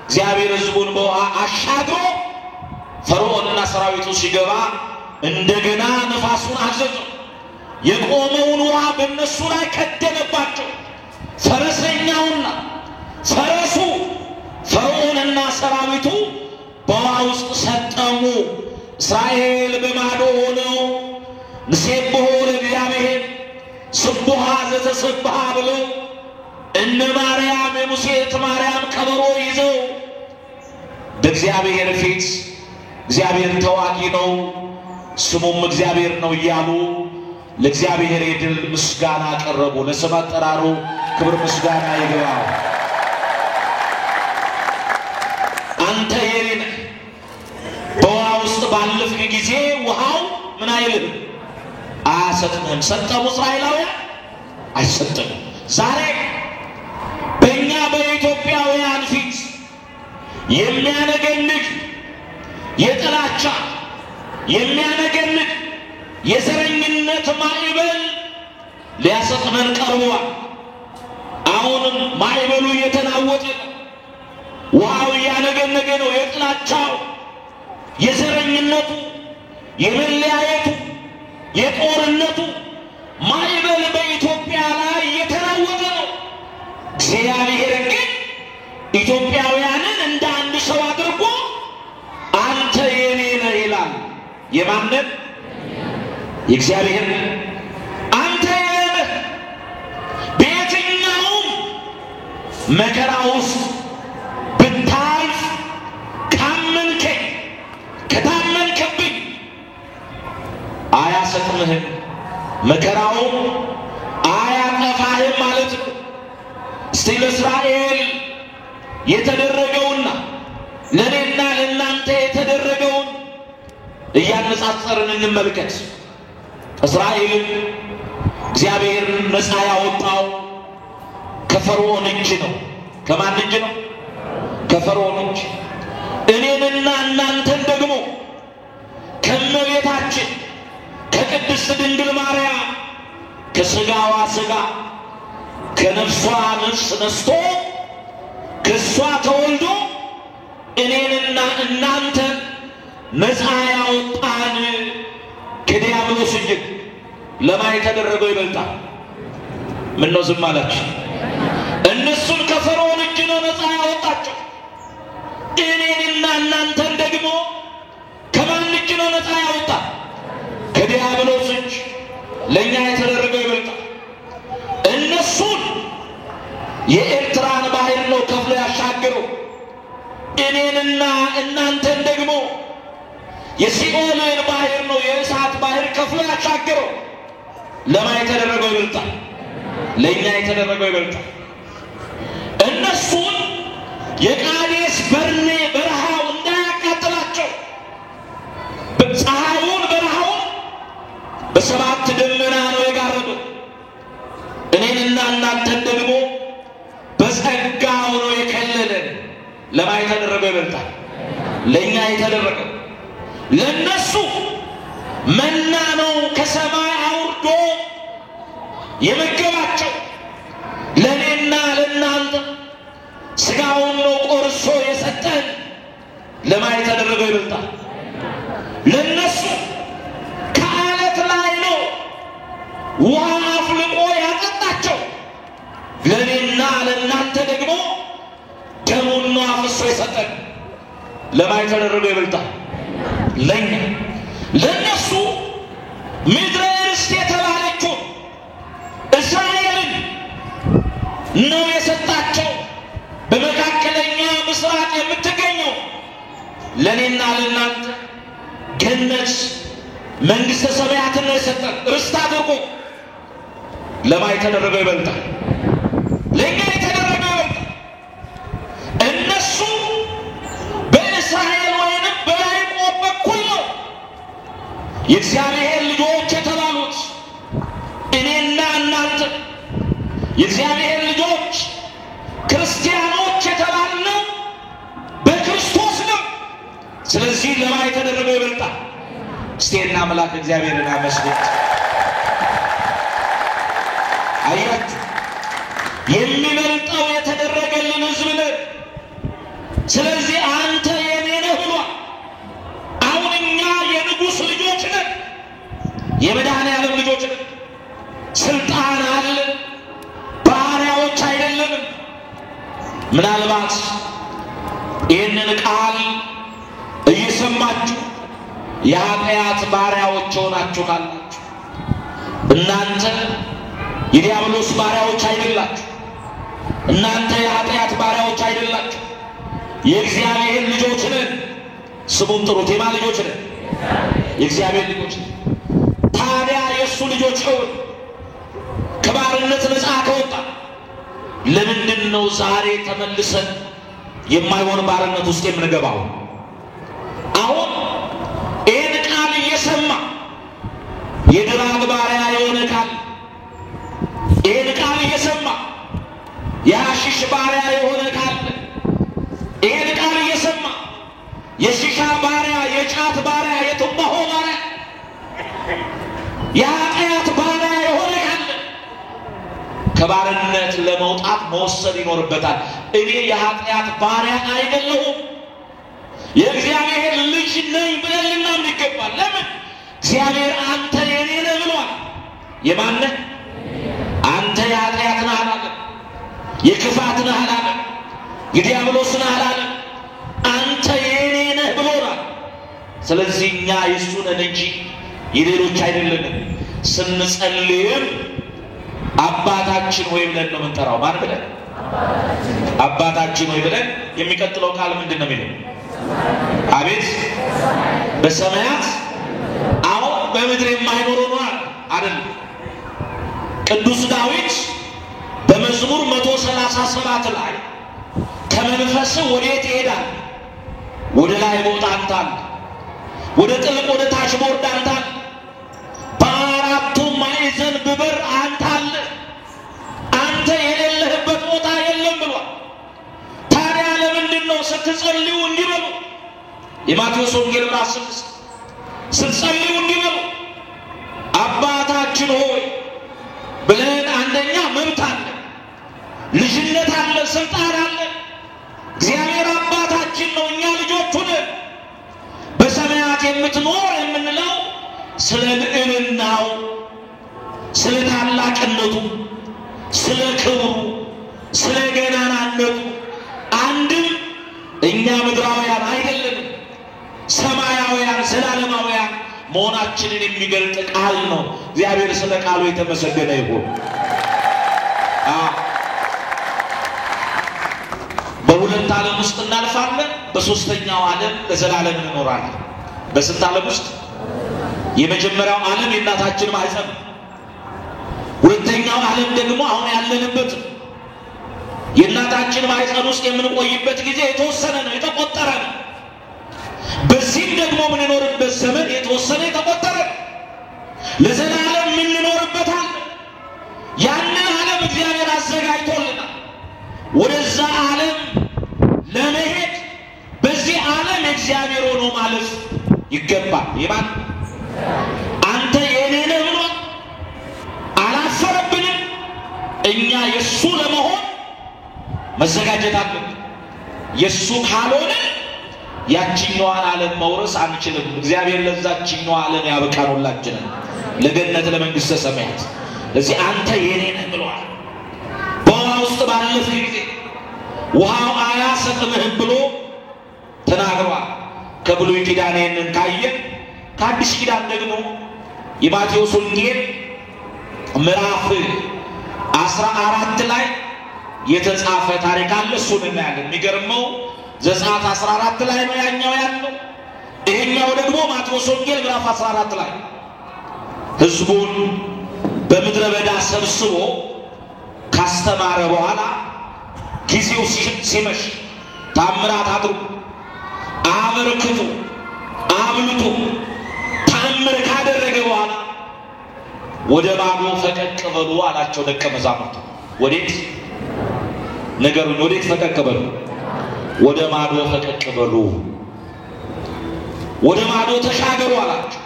S1: እግዚአብሔር ሕዝቡን በውሃ አሻግሮ ፈርዖንና ሰራዊቱ ሲገባ እንደገና ነፋሱን አዘዘ። የቆመውን ውሃ በእነሱ ላይ ከደነባቸው። ፈረሰኛውና ፈረሱ ፈርዖንና ሰራዊቱ በውሃ ውስጥ ሰጠሙ። እስራኤል በማዶ ሆነው ንሴብሖ ለእግዚአብሔር ስቡሐ ዘተሰብሐ ብለው እነ ማርያም የሙሴ እህት ማርያም ከበሮ ይዘው በእግዚአብሔር ፊት እግዚአብሔር ተዋጊ ነው ስሙም እግዚአብሔር ነው እያሉ ለእግዚአብሔር የድል ምስጋና አቀረቡ። ለስም አጠራሩ ክብር ምስጋና ይግባው። አንተ የኔ ነህ። በውሃ ውስጥ ባለፍክ ጊዜ ውሃው ምን አይልም? አያሰጥምህም። ሰጠሙ እስራኤላውያን? አይሰጥም። ዛሬ በእኛ በኢትዮጵያውያን ፊት የሚያነገንግ የጥላቻ የሚያነገንግ የዘረኝነት ማዕበል ሊያሰጥመን ቀርቧል። አሁንም ማዕበሉ እየተናወጠ ነው። ውሃው እያነገነገ ነው። የጥላቻው፣ የዘረኝነቱ፣ የመለያየቱ፣ የጦርነቱ ማዕበል በኢትዮጵያ ላይ እየተናወጠ ነው። እግዚአብሔር ግን ኢትዮጵያውያንን እንደ አንድ ሰው አድርጎ አንተ የኔ ነህ ይላል። የማንን? የእግዚአብሔር። አንተ የኔ ነህ። በየትኛውም መከራ ውስጥ ብታልፍ ካመንከኝ፣ ከታመንክብኝ አያሰጥምህም፣ መከራውም አያጠፋህም ማለት ነው። እስቲ ለእስራኤል የተደረገውና ለእኔና ለእናንተ የተደረገውን እያነጻጸርን እንመልከት። እስራኤልን እግዚአብሔር ነፃ ያወጣው ከፈርዖን እጅ ነው። ከማን እጅ ነው? ከፈርዖን እጅ። እኔንና እናንተን ደግሞ ከእመቤታችን ከቅድስት ድንግል ማርያም ከሥጋዋ ሥጋ ከነፍሷ ነፍስ ነስቶ ከእሷ ተወልዶ እኔንና እናንተን ነፃ ያወጣን ከዲያብሎስ እጅ ለማን የተደረገው ይበልጣል? ምን ነው ዝም አላችሁ? እነሱን ከፈርዖን እጅ ነው ነፃ ያወጣቸው። እኔንና እናንተን ደግሞ ከማን እጅ ነው ነፃ ያወጣ? ከዲያብሎስ እጅ። ለእኛ የተደረገው ይበልጣል። እነሱን የኤርትራን ባህር ነው ከፍሎ ያሻገረው። እኔንና እናንተን ደግሞ የሲኦልን ባህር ነው የእሳት ባህር ከፍሎ ያሻገረው። ለማን የተደረገው ይበልጣል? ለእኛ የተደረገው ይበልጣል። እነሱን የቃዴስ በርኔ በረሃው እንዳያቃጥላቸው ፀሐዩን በረሃውን በሰባት ደመና ነው የጋረደው። እኔንና እናንተን ደግሞ በጸጋው ነው የከለለን። ለማን የተደረገው ይበልጣል? ለእኛ የተደረገው። ለነሱ መና ነው ከሰማይ አውርዶ የመገባቸው። ለእኔና ለእናንተ ሥጋውን ነው ቆርሶ የሰጠን። ለማን የተደረገው ይበልጣል? ለነሱ ከዓለት ላይ ነው ውሃ አፍልቆ ያጠጣቸው። ለእኔና ለእናንተ ደግሞ ደሙን ነው አፍሶ የሰጠን። ለማን የተደረገው ይበልጣል? ለእኛ። ለነሱ ምድረ ርስት የተባለችው እስራኤልን ነው የሰጣቸው። በመካከለኛ ምስራቅ የምትገኘው ለእኔና ለእናንተ ገነት መንግሥተ ሰማያትን ነው የሰጠን ርስት አድርጎ። ለማን የተደረገው ይበልጣል? ለእኛ የተደረገው ይበልጣል። እነሱ በእስራኤል ወይንም በያዕቆብ በኩል ነው የእግዚአብሔር ልጆች የተባሉት። እኔና እናንተ የእግዚአብሔር ልጆች ክርስቲያኖች የተባልነው በክርስቶስ ነው። ስለዚህ ለማን የተደረገው ይበልጣል? እስቴና አምላክ እግዚአብሔርን አመስግኑት። አያችሁ፣ የሚበልጠው የተደረገልን ሕዝብ ነን። ስለዚህ አንተ የኔ ነህ ብሏል። አሁን እኛ የንጉሥ ልጆች ነን፣ የመድኃኔዓለም ልጆች ነን። ስልጣን አለ፣ ባሪያዎች አይደለንም። ምናልባት ይህንን ቃል እየሰማችሁ የኃጢአት ባሪያዎች ሆናችሁ ካላችሁ እናንተ የዲያብሎስ ባሪያዎች አይደላችሁ። እናንተ የኃጢአት ባሪያዎች አይደላችሁ። የእግዚአብሔር ልጆች ነን። ስሙን ጥሩት። የማን ልጆች ነን? የእግዚአብሔር ልጆች ነን። ታዲያ የእሱ ልጆች ሆን ከባርነት ነፃ ከወጣ ለምንድን ነው ዛሬ ተመልሰን የማይሆን ባርነት ውስጥ የምንገባው? አሁን ይህን ቃል እየሰማ የድራግ ባሪያ የሆነ ካለ፣ ይህን ቃል እየሰማ የሐሺሽ ባሪያ የሆነ ካለ፣ ይህን ቃል እየሰማ የሺሻ ባሪያ፣ የጫት ባሪያ፣ የትንባሆ ባሪያ፣ የኃጢአት ባሪያ የሆነ ካለ ከባርነት ለመውጣት መወሰን ይኖርበታል። እኔ የኃጢአት ባሪያ አይደለሁም የእግዚአብሔር ልጅ ነኝ ብለን ልናምን ይገባል። ለምን? እግዚአብሔር አንተ የኔ ነህ ብሏል። የማን ነህ? አንተ የኃጢአት ነህ አላለም፣ የክፋት ነህ አላለም፣ የዲያብሎስ ነህ አላለም። አንተ የኔ ነህ ብሎናል። ስለዚህ እኛ የእሱ ነን እንጂ የሌሎች አይደለንም። ስንጸልይም አባታችን ሆይ ብለን ነው የምንጠራው። ማን ብለን? አባታችን ሆይ ብለን። የሚቀጥለው ቃል ምንድን ነው የሚለው? አቤት በሰማያት አሁን በምድር የማይኖር ሆኗል አይደል? ቅዱስ ዳዊት በመዝሙር 137 ላይ ከመንፈስ ወዴት ይሄዳል? ወደ ላይ ወጣንታል፣ ወደ ጥልቅ ወደ ታች ወርዳንታል፣ በአራቱ ማዕዘን ብበር አንተ አለ፣ አንተ የሌለህበት ቦታ የለም ብሏል። ታዲያ ለምንድን ነው ስትጸልዩ እንዲህ በሉ? የማቴዎስ ወንጌል ምዕራፍ 6 ስትጸልዩ እንዲህ በሉ አባታችን ሆይ ብለን። አንደኛ መብት አለ፣ ልጅነት አለ፣ ስልጣን አለ። እግዚአብሔር አባታችን ነው፣ እኛ ልጆቹ ነን። በሰማያት የምትኖር የምንለው ስለ ልዕልናው፣ ስለ ታላቅነቱ፣ ስለ ክብሩ፣ ስለ ገናናነቱ አንድም እኛ ምድራውያን አይደለንም ሰማያውያን ዘላለማውያን መሆናችንን የሚገልጥ ቃል ነው። እግዚአብሔር ስለ ቃሉ የተመሰገነ ይሁን። በሁለት ዓለም ውስጥ እናልፋለን፣ በሶስተኛው ዓለም ለዘላለም እንኖራለን። በስንት ዓለም ውስጥ? የመጀመሪያው ዓለም የእናታችን ማህፀን፣ ሁለተኛው ዓለም ደግሞ አሁን ያለንበት። የእናታችን ማህፀን ውስጥ የምንቆይበት ጊዜ የተወሰነ ነው፣ የተቆጠረ ነው። በዚህም ደግሞ የምንኖርበት ዘመን የተወሰነ የተቆጠረ ነው። ለዘላለም የምንኖርበታል። ያንን ዓለም እግዚአብሔር አዘጋጅቶልናል። ወደዛ ዓለም ለመሄድ በዚህ ዓለም እግዚአብሔር ሆኖ ማለፍ ይገባል። ይባል አንተ የኔ ነህ ብሎ አላፈረብንም። እኛ የሱ ለመሆን መዘጋጀት አለብን። የሱ ካልሆነ ያቺኛዋን ዓለም መውረስ አንችልም። እግዚአብሔር ለዛቺኛዋ ዓለም ያበቃን ሁላችንን ለገነት ለመንግስተ ሰማያት። ለዚህ አንተ የኔ ነህ ብሏል። በውሃ ውስጥ ባለፍክ ጊዜ ውሃው አያሰጥምህም ብሎ ተናግሯል። ከብሉይ ኪዳን ይህንን ካየን ከአዲስ ኪዳን ደግሞ የማቴዎስ ወንጌል ምዕራፍ 14 ላይ የተጻፈ ታሪክ አለ። እሱን እናያለን። የሚገርመው ዘጸአት 14 ላይ ነው ያኛው ያለው። ይሄኛው ደግሞ ማቴዎስ ወንጌል ምዕራፍ 14 ላይ ህዝቡን በምድረ በዳ ሰብስቦ ካስተማረ በኋላ ጊዜው ሲመሽ ታምራት አድርጉ፣ አበርክቱ፣ አብልቱ ታምር ካደረገ በኋላ ወደ ማዶ ፈቀቅ በሉ አላቸው ደቀ መዛሙርቱ። ወዴት ነገሩን? ወዴት ፈቀቅ በሉ? ወደ ማዶ ፈቀቅ በሉ፣ ወደ ማዶ ተሻገሩ አላቸው።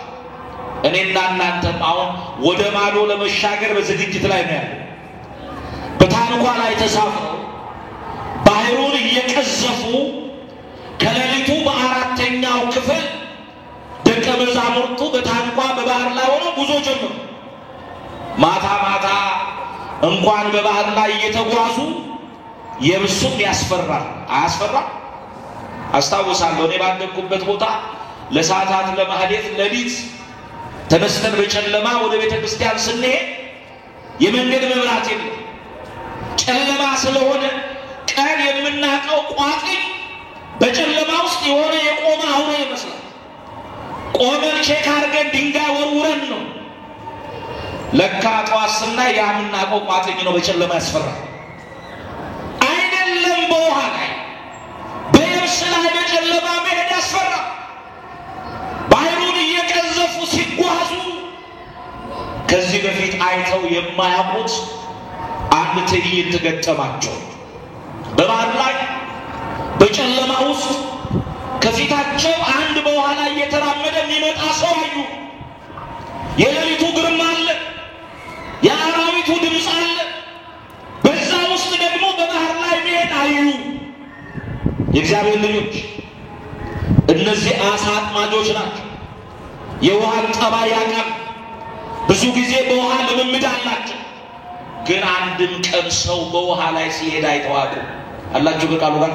S1: እኔና እናንተም አሁን ወደ ማዶ ለመሻገር በዝግጅት ላይ ነው ያለው። በታንኳ ላይ ተሳፍረው ባህሩን እየቀዘፉ ከሌሊቱ በአራተኛው ክፍል ደቀ መዛሙርቱ በታንኳ በባህር ላይ ሆነው ጉዞ ጀመሩ። ማታ ማታ እንኳን በባህር ላይ እየተጓዙ የብሱም ያስፈራል። አያስፈራም? አስታውሳለሁ እኔ ባደግኩበት ቦታ ለሰዓታት ለማህሌት ሌሊት ተነስተን በጨለማ ወደ ቤተ ክርስቲያን ስንሄድ የመንገድ መብራት የለም። ጨለማ ስለሆነ ቀን የምናውቀው ቋጥኝ በጨለማ ውስጥ የሆነ የቆመ አውሬ ይመስላል። ቆመን ቼክ አድርገን ድንጋይ ወርውረን ነው። ለካ ጠዋት ስናይ ያ የምናውቀው ቋጥኝ ነው። በጨለማ ያስፈራል። አይደለም በውሃ ላይ በየብስ ላይ በጨለማ መሄድ ያስፈራል። ባህሩን እየቀዘፉ ሲጓዙ ከዚህ በፊት አይተው የማያውቁት አንድ ትዕይንት ገጠማቸው። በባህር ላይ በጨለማ ውስጥ ከፊታቸው አንድ በኋላ እየተራመደ የሚመጣ ሰው አዩ። የሌሊቱ ግርማ አለ፣ የአራዊቱ ድምፅ አለ፣ በዛ ውስጥ ደግሞ በባህር ላይ መሄድ አዩ። የእግዚአብሔር ልጆች እነዚህ አሳ አጥማጆች ናቸው። የውሃን ጠባይ ያውቃሉ። ብዙ ጊዜ በውሃ ልምምድ አላቸው። ግን አንድም ቀን ሰው በውሃ ላይ ሲሄድ አይተዋል አላችሁ? በቃሉ ጋር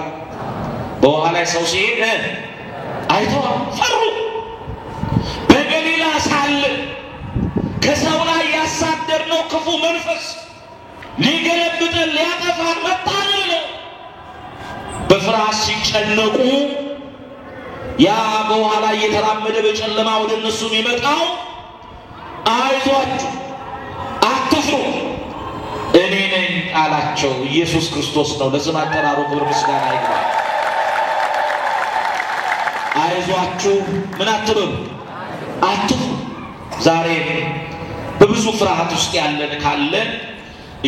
S1: በውሃ ላይ ሰው ሲሄድ አይተዋል። ፈሩ። በገሊላ ሳለ ከሰው ላይ ያሳደርነው ክፉ መንፈስ ሊገለብጠን ሊያጠፋን መጣን ነው። በፍርሃት ሲጨነቁ ያ በውሃ ላይ እየተራመደ በጨለማ ወደ እነሱ የሚመጣው አይዟችሁ አትፍሩ እኔ ነኝ አላቸው። ኢየሱስ ክርስቶስ ነው። ለስም አጠራሩ ክብር ምስጋና ይግባው። አይዟችሁ ምን አትበሉ፣ አትፍሩ። ዛሬ በብዙ ፍርሃት ውስጥ ያለን ካለን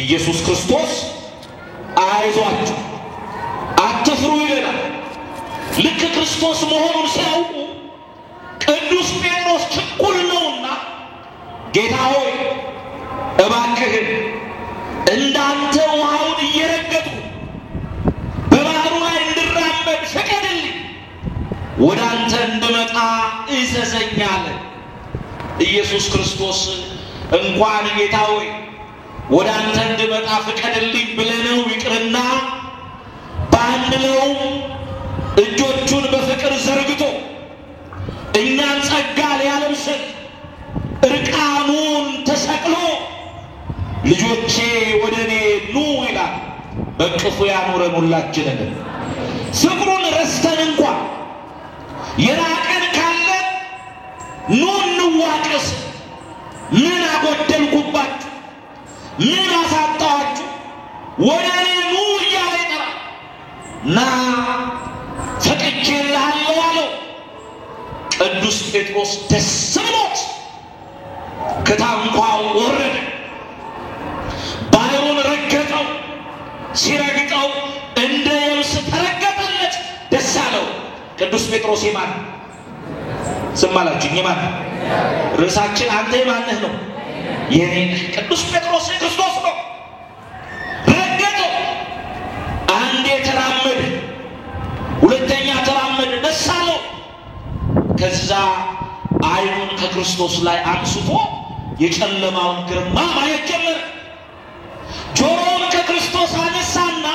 S1: ኢየሱስ ክርስቶስ አይዟችሁ አትፍሩ ይለናል። ልክ ክርስቶስ መሆኑን ሲያውቁ ቅዱስ ጴጥሮስ ችኩል ነውና ጌታ ሆይ እባክህን እንዳንተ ውሃውን እየረገጡ በባህሩ ላይ እንድራመድ ፍቀድልኝ፣ ወደ አንተ እንድመጣ እዘዘኝ አለ። ኢየሱስ ክርስቶስ እንኳን ጌታ ሆይ ወደ አንተ እንድመጣ ፍቀድልኝ ብለነው ይቅርና ባንለውም እጆቹን በፍቅር ዘርግቶ እኛን ጸጋ ሊያለብሰን እርቃኑን ተሰቅሎ ልጆቼ ወደ እኔ ኑ ይላል። በቅፉ ያኖረን ሁላችንን። ፍቅሩን ረስተን እንኳን የራቀን ካለ ኑ እንዋቀስ፣ ምን አጎደልኩባችሁ፣ ምን አሳጣኋችሁ፣ ወደ እኔ ኑ እያለ ይጠራል። ና ፈቅጄልሃለሁ አለው። ቅዱስ ጴጥሮስ ደስ ብሎት ከታንኳው ወረደ፣ ባህሩን ረገጠው። ሲረግጠው እንደ የብስ ተረገጠለት፣ ደስ አለው። ቅዱስ ጴጥሮስ የማን ስም አላችሁ? የማን ርዕሳችን? አንተ የማንህ ነው? የኔ ነህ። ቅዱስ ጴጥሮስ ክርስቶስ ነው። ረገጠው። አንዴ ተራመደ፣ ሁለተኛ ተራመደ፣ ደስ አለው። ከዛ አይኑን ከክርስቶስ ላይ አንስቶ የጨለማውን ግርማ ማየት ጀመረ። ጆሮውን ከክርስቶስ አነሳና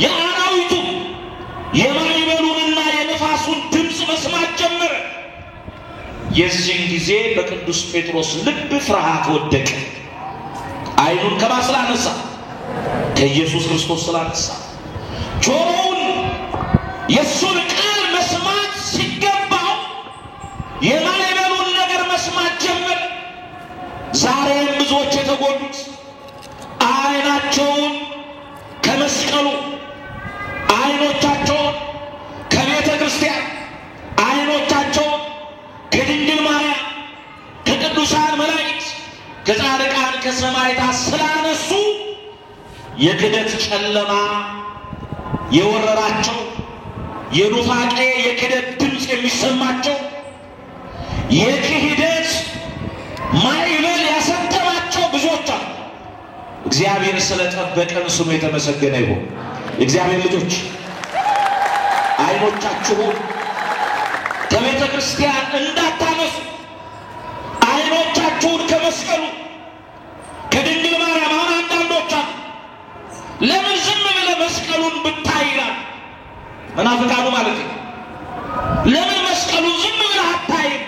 S1: የአራዊቱ የማዕበሉንና የነፋሱን ድምፅ መስማት ጀመረ። የዚህን ጊዜ በቅዱስ ጴጥሮስ ልብ ፍርሃት ወደቀ። አይኑን ከማን ስላነሳ? ከኢየሱስ ክርስቶስ ስላነሳ። ጆሮውን የእሱን ቃል መስማት ሲገባው የማዕበሉን ነገር መስማት ጀመረ። ዛሬም ብዙዎች የተጎዱት አይናቸውን ከመስቀሉ፣ አይኖቻቸውን ከቤተ ክርስቲያን፣ አይኖቻቸውን ከድንግል ማርያም፣ ከቅዱሳን መላእክት፣ ከጻድቃን፣ ከሰማዕታት ስላነሱ የክደት ጨለማ የወረራቸው፣ የኑፋቄ የክደት ድምፅ የሚሰማቸው፣ የክህደት ማዕበል ያሰጠማቸው ብዙዎች አሉ። እግዚአብሔር ስለጠበቀን ስሙ የተመሰገነ ይሁን። የእግዚአብሔር ልጆች አይኖቻችሁን ከቤተ ክርስቲያን እንዳታነሱ፣ አይኖቻችሁን ከመስቀሉ ከድንግል ማርያም። አሁን አንዳንዶች አሉ ለምን ዝም ብለህ መስቀሉን ብታይላል? መናፍቃኑ ማለት ነው። ለምን መስቀሉን ዝም ብለህ አታይም?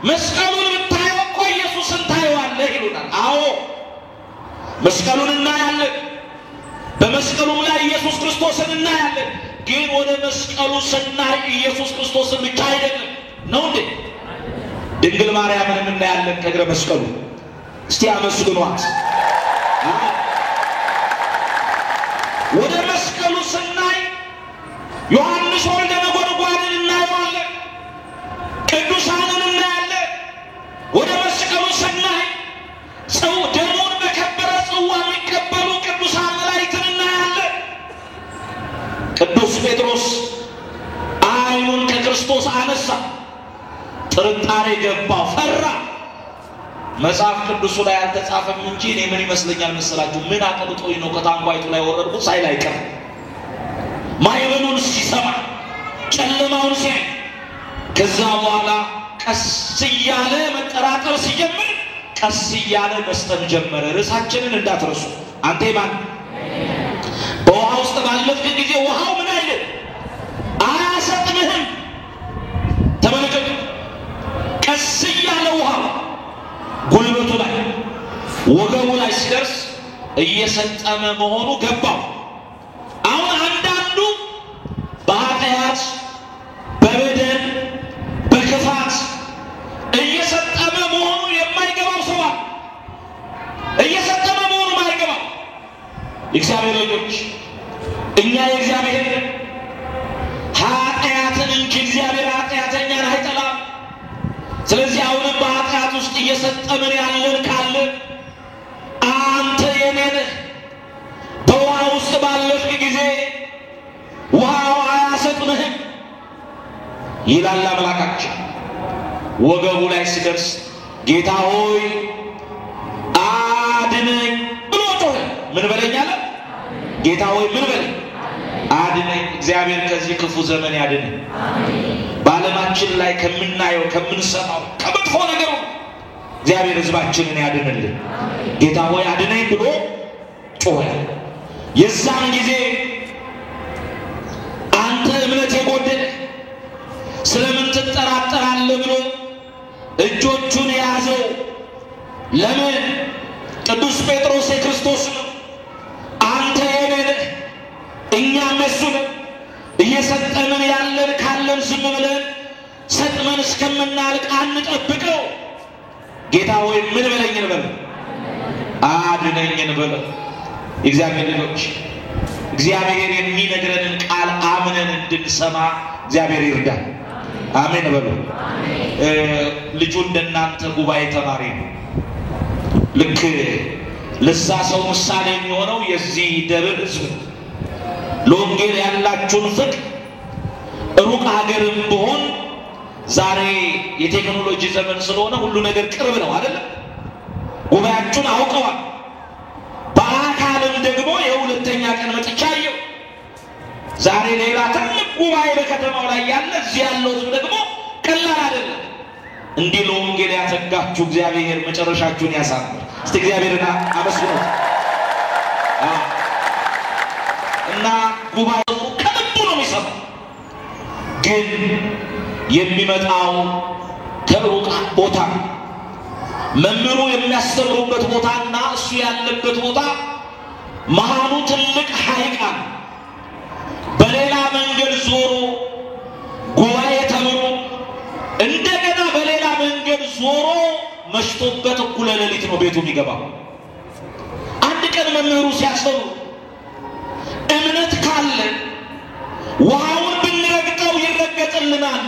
S1: መስቀሉን ብታየው እኮ ኢየሱስን ታየዋለህ ይሉናል። አዎ መስቀሉን እናያለን፣ በመስቀሉም ላይ ኢየሱስ ክርስቶስን እናያለን። ግን ወደ መስቀሉ ስናይ ኢየሱስ ክርስቶስን ብቻ አይደለም ነው እንዴ? ድንግል ማርያምንም እናያለን ከእግረ መስቀሉ። እስቲ አመስግኗት። ወደ መስቀሉ ስናይ ዮሐንስ ወልደ ነጎድጓድን እናየዋለን፣ ቅዱሳንን እናያለን። ወደ መስቀሉ ስናይ ሰው ደሙን በከበረ ጽዋ የሚቀበሉ ቅዱሳን መላእክትን እናያለን። ቅዱስ ጴጥሮስ ክርስቶስ አነሳ። ጥርጣሬ ገባው፣ ፈራ። መጽሐፍ ቅዱሱ ላይ አልተጻፈም እንጂ እኔ ምን ይመስለኛል መሰላችሁ? ምን አቅልጦኝ ነው ከታንኳይቱ ላይ ወረድኩት ሳይል አይቀርም። ማዕበሉን ሲሰማ ጨለማውን ሲያይ ከዛ በኋላ ቀስ እያለ መጠራጠር ሲጀምር ቀስ እያለ መስጠም ጀመረ። ርዕሳችንን እንዳትረሱ። አንተ ማን? በውሃ ውስጥ ባለፍክ ጊዜ ውሃው ምን አይልም? አያሰጥምህም። ተመልከቱ። ቀስ እያለ ውሃው ጉልበቱ ላይ ወገቡ ላይ ሲደርስ እየሰጠመ መሆኑ ገባው። አሁን አንዳንዱ በኃጢአት በበደል በክፋት እየሰጠመ መሆኑ የማይገባው ሰው አለ። እየሰጠመ መሆኑ የማይገባው የእግዚአብሔር ልጆች፣ እኛ የእግዚአብሔር ኃጢአትን እንጂ እግዚአብሔር ኃጢአተኛን አይጠላም። ስለዚህ አሁንም በኃጢአት ውስጥ እየሰጠምን ያለን ካለ አንተ የኔ ነህ። በውሃ ውስጥ ባለፍክ ጊዜ ውሃው አያሰጥምህም ይላል አምላካችን። ወገቡ ላይ ሲደርስ ጌታ ሆይ አድነኝ ብሎ ጮኸ። ምን በለኝ አለ? ጌታ ሆይ ምን በለኝ? አድነኝ። እግዚአብሔር ከዚህ ክፉ ዘመን ያድነን። በዓለማችን ላይ ከምናየው ከምንሰማው ከመጥፎ ነገር እግዚአብሔር ሕዝባችንን ያድንልን። ጌታ ሆይ አድነኝ ብሎ ጮኸ። የዛን ጊዜ አንተ እምነት የጎደለ ስለምን ትጠራጠራለህ ብሎ እጆቹን የያዘው ለምን? ቅዱስ ጴጥሮስ የክርስቶስ ነው። አንተ የኔ ነህ፣ እኛም የሱ ነን። እየሰጠምን ያለን ካለን ዝም ብለን ሰጥመን እስከምናልቅ አንጠብቀው። ጌታ ሆይ ምን በለኝ እንበል? አድነኝ እንበል። የእግዚአብሔር ልጆች እግዚአብሔር የሚነግረንን ቃል አምነን እንድንሰማ እግዚአብሔር ይርዳል። አሜን በሉ። ልጁ እንደናንተ ጉባኤ ተማሪ ነው። ልክ ለዛ ሰው ምሳሌ የሚሆነው የዚህ ደብር ሕዝብ ለወንጌል ያላችሁን ፍቅር ሩቅ ሀገርም ቢሆን ዛሬ የቴክኖሎጂ ዘመን ስለሆነ ሁሉ ነገር ቅርብ ነው አይደለም? ጉባኤያችሁን አውቀዋል። በአካልም ደግሞ የሁለተኛ ቀን መጥቻለሁ። ዛሬ ሌላ ትልቅ ጉባኤ በከተማው ላይ ያለ እዚህ ያለው ሕዝብ ደግሞ ቀላል አይደለም። እንዲህ ለወንጌል ያተጋችሁ እግዚአብሔር መጨረሻችሁን ያሳምር። እስቲ እግዚአብሔርን አመስግኑት። እና ጉባኤው ከልቡ ነው የሚሰማው። ግን የሚመጣው ከሩቅ ቦታ መምህሩ የሚያስተምሩበት ቦታና እሱ ያለበት ቦታ መሃሉ ትልቅ ሐይቅ አለ። በሌላ መንገድ ዞሮ ጉባኤ ተምሮ እንደገና በሌላ መንገድ ዞሮ መሽቶበት እኩለ ሌሊት ነው ቤቱ የሚገባው። አንድ ቀን መምህሩ ሲያስተምሩ እምነት ካለ ውሃውን ብንረግጠው ይረገጥልናል፣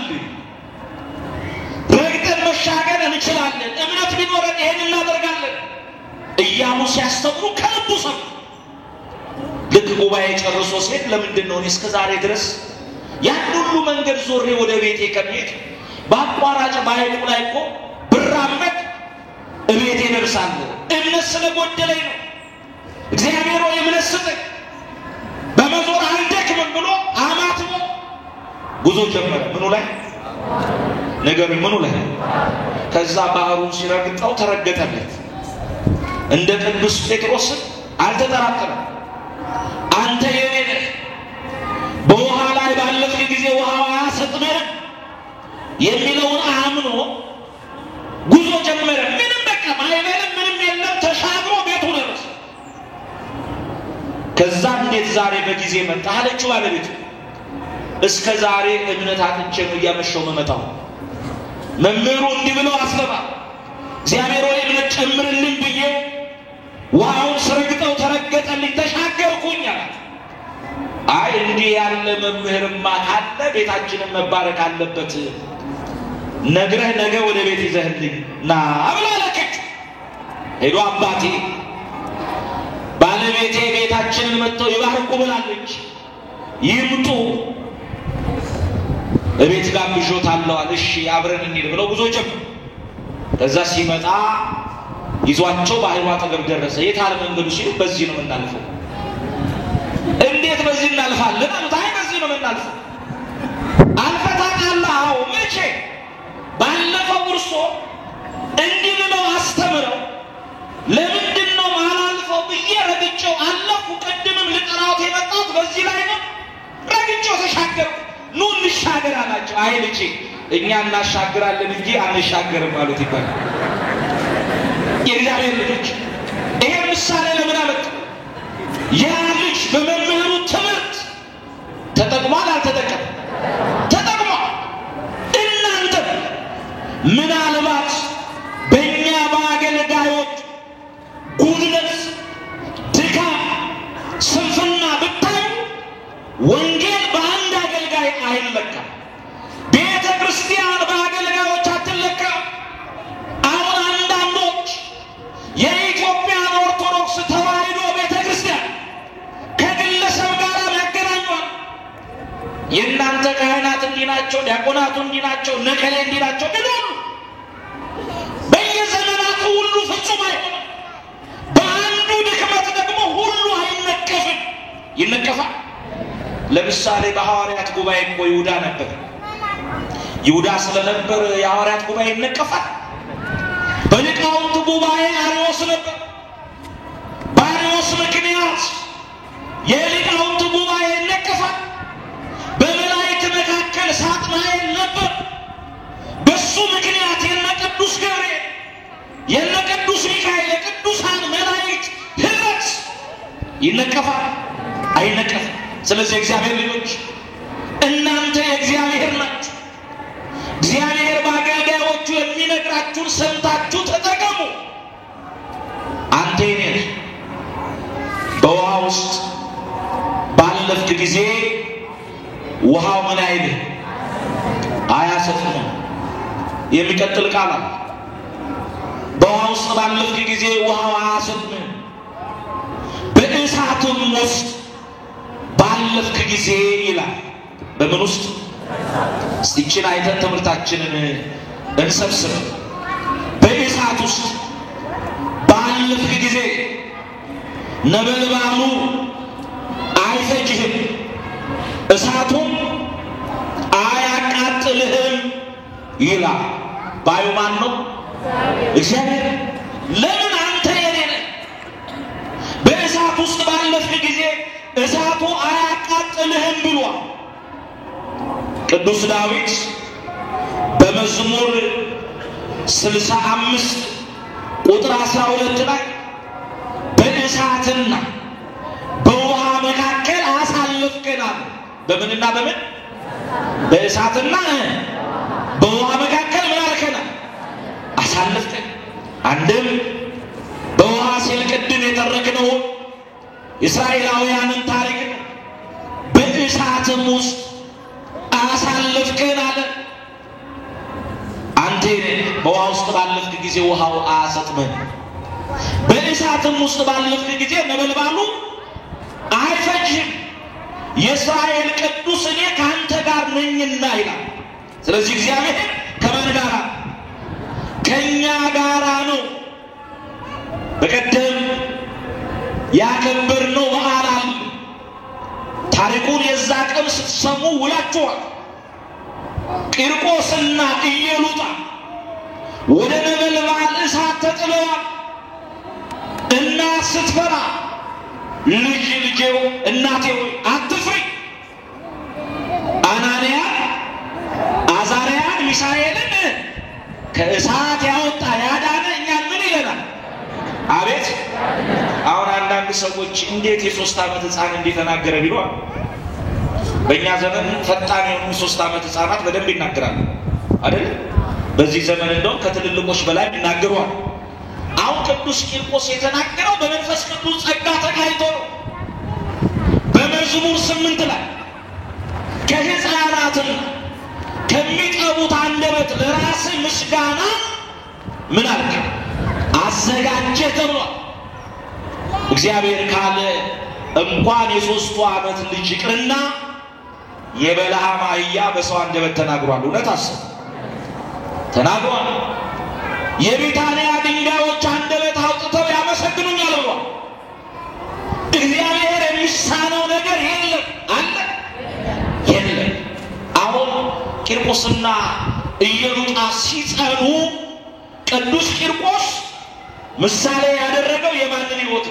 S1: ረግጠን መሻገር እንችላለን፣ እምነት ቢኖረን ይሄን እናደርጋለን እያሉ ሲያስተምሩ ከልቡ ሰሙ። ልክ ጉባኤ ጨርሶ ሲሄድ ለምንድን ነው እኔ እስከ ዛሬ ድረስ ያን ሁሉ መንገድ ዞሬ ወደ ቤቴ ከሚሄድ በአቋራጭ በሐይቁ ላይ እኮ ብራመድ እቤቴ ደርሳለሁ፣ እምነት ስለጎደለኝ ነው። እግዚአብሔር ሆይ እምነት ስጠኝ፣ በመዞር አልደክምም ብሎ አማትቦ ጉዞ ጀመረ። ምኑ ላይ ነገሩኝ? ምኑ ላይ? ከዛ ባህሩን ሲረግጠው ተረገጠለት። እንደ ቅዱስ ጴጥሮስ አልተጠራጠረም። አንተ የኔ ነህ፣ በውሃ ላይ ባለፍክ ጊዜ ውሃው አያሰጥምህም የሚለውን አምኖ ጉዞ ጀመረ። ምንም በቃ ማይበልም ምንም የለም፣ ተሻግሮ ቤቱ ደረሰ። ከዛ እንዴት ዛሬ በጊዜ መጣ አለችው ባለቤቱ። እስከ ዛሬ እምነት አጥቼ ነው እያመሸው መመጣው። መምህሩ እንዲህ ብሎ አስለባ፣ እግዚአብሔር ሆይ እምነት ጨምርልኝ ብዬ ውሃውን ስረግጠው ተረገጠልኝ፣ ተሻገርኩኝ አላት። አይ እንዲህ ያለ መምህርማ ካለ ቤታችንን መባረክ አለበት፣ ነግረህ ነገ ወደ ቤት ይዘህልኝ ና ብላ ላከች። ሄዶ አባቴ ባለቤቴ ቤታችንን መጥተው ይባርኩ ብላለች፣ ይምጡ እቤት ጋብዦታለሁ አለ። እሺ አብረን እንሂድ ብለው ጉዞ ጀመሩ። ከዛ ሲመጣ ይዟቸው ባህሩ አጠገብ ደረሰ። የት አለ መንገዱ ሲሉ በዚህ ነው የምናልፈው። እንዴት በዚህ እናልፋለን አሉት። አይ በዚህ ነው የምናልፈው። አልፈታታለህ? አዎ። መቼ? ባለፈው እርሶ እንዲህ ብለው አስተምረው ለምንድን ነው ማላልፈው ብዬ ረግጬው አለፉ። ቅድምም ልጠራዎት የመጣሁት በዚህ ላይ ነው። ረግጬው ተሻገርኩ። ኑ እንሻገር አላቸው። አይ ልጄ እኛ እናሻግራለን እንጂ አንሻገርም አሉት ይባላል። የእግዚአብሔር ልጆች ይሄ ምሳሌ ለምን አመጣ? ያ ልጅ በመምህሩ ትምህርት ተጠቅሟል አልተጠቀመም? ተጠቅሟል። እናንተ ምናልባት በእኛ በአገልጋዮች ጉድለት፣ ድካም፣ ስንፍና ብታዩ ወንጌል በአንድ አገልጋይ አይለካም። ቤተ ክርስቲያን በአገልጋዮች አትለካም። አሁን አንዳንዶች የኢትዮጵያን ኦርቶዶክስ ተዋሕዶ ቤተ ክርስቲያን ከግለሰብ ጋር ያገናኟል። የእናንተ ካህናት እንዲህ ናቸው፣ ዲያቆናቱ እንዲህ ናቸው፣ ነከሌ እንዲህ ናቸው ይላሉ። በየዘመናቱ ሁሉ ፍጹም አይሆንም። በአንዱ ድክመት ደግሞ ሁሉ አይነቀፍም። ይነቀፋል። ለምሳሌ በሐዋርያት ጉባኤ እኮ ይሁዳ ነበር። ይሁዳ ስለነበር የሐዋርያት ጉባኤ ይነቀፋል። በሊቃውንት ጉባኤ አርዮስ ነበር። በአርዮስ ምክንያት የሊቃውንት ጉባኤ ይነቀፋል። በመላእክት መካከል ሳጥናኤል ነበር። በሱ ምክንያት የነ ቅዱስ ገብርኤል የነ ቅዱስ ሚካኤል የቅዱሳን መላእክት ህብረት ይነቀፋል። አይነቀፍም። ስለዚህ እግዚአብሔር ልጆች እናንተ የእግዚአብሔር ናችሁ። እግዚአብሔር በአገልጋዮቹ የሚነግራችሁን ሰምታችሁ ተጠቀሙ። አንተ የኔ ነህ። በውሃ ውስጥ ባለፍክ ጊዜ ውሃው ምን አይልህ? አያሰጥምም። የሚቀጥል ቃል አለ። በውሃ ውስጥ ባለፍክ ጊዜ ውሃው አያሰጥምም። በእሳቱም ውስጥ ባለፍክ ጊዜ ይላል። በምን ውስጥ? እስቲችን አይተን ትምህርታችንን እንሰብስብ። በእሳት ውስጥ ባለፍክ ጊዜ ነበልባሉ አይፈጅህም፣ እሳቱም አያቃጥልህም ይላል። ባዩ ማን ነው? እግዚአብሔር። ለምን? አንተ የኔ ነህ። በእሳት ውስጥ ባለፍክ ጊዜ እሳቱ አያቃጥልህም ብሏል ቅዱስ ዳዊት በመዝሙር 65 ቁጥር 12 ላይ በእሳትና በውሃ መካከል አሳለፍከናል። በምንና በምን? በእሳትና በውሃ መካከል ምን አልከናል? አሳለፍከን። አንድም በውሃ ሲል ቅድም የተረክነው እስራኤላውያንን ታሪክ ነው። በእሳትም ውስጥ አሳለፍከን አለ። አንተ በውሃ ውስጥ ባለፍክ ጊዜ ውሃው አያሰጥምም። በእሳትም ውስጥ ባለፍክ ጊዜ ነበልባሉ አይፈጅህም። የእስራኤል ቅዱስ እኔ ከአንተ ጋር ነኝና ይላል። ስለዚህ እግዚአብሔር ከማን ጋር? ከእኛ ጋር ነው። በቀደም ያከበርነው በዓል አለ። ታሪኩን የዛ ቀን ስትሰሙ ውላችኋል። ቂርቆስና ኢየሉጣ ወደ ነበልባል እሳት ተጥለዋል። እናት ስትፈራ ልጄ እናቴ ሆይ አትፍሪ፣ አናንያ አዛርያን ሚሳኤልን ከእሳት ያወጣ ያዳነ እኛን ምን ይለናል? አቤት። አሁን አንዳንድ ሰዎች እንዴት የ3 ዓመት ሕፃን እንዲተናገረ ቢሏል። በእኛ ዘመን ፈጣን የሆኑ 3 ዓመት ሕፃናት በደንብ ይናገራሉ አይደል? በዚህ ዘመን እንደውም ከትልልቆች በላይ ይናገራሉ። አሁን ቅዱስ ቂርቆስ የተናገረው በመንፈስ ቅዱስ ጸጋ ተካይቶ ነው። በመዝሙር 8 ላይ ከሕፃናትን ከሚጠቡት አንደበት ለራስ ምስጋና ምን አልክ? አዘጋጀ ተብሏል። እግዚአብሔር ካለ እንኳን የ3 ዓመት ልጅ ይቅርና የበለዓም አህያ በሰው አንደበት ተናግሯል። እውነት አሰብ ተናግሯል። የቢታንያ ድንጋዮች አንደበት አውጥተው ያመሰግኑኛል ብሏል። እግዚአብሔር የሚሳነው ነገር የለም አለ የለም። አሁን ቂርቆስና ኢየሉጣ ሲጸኑ ቅዱስ ቂርቆስ ምሳሌ ያደረገው የማንን ሕይወት?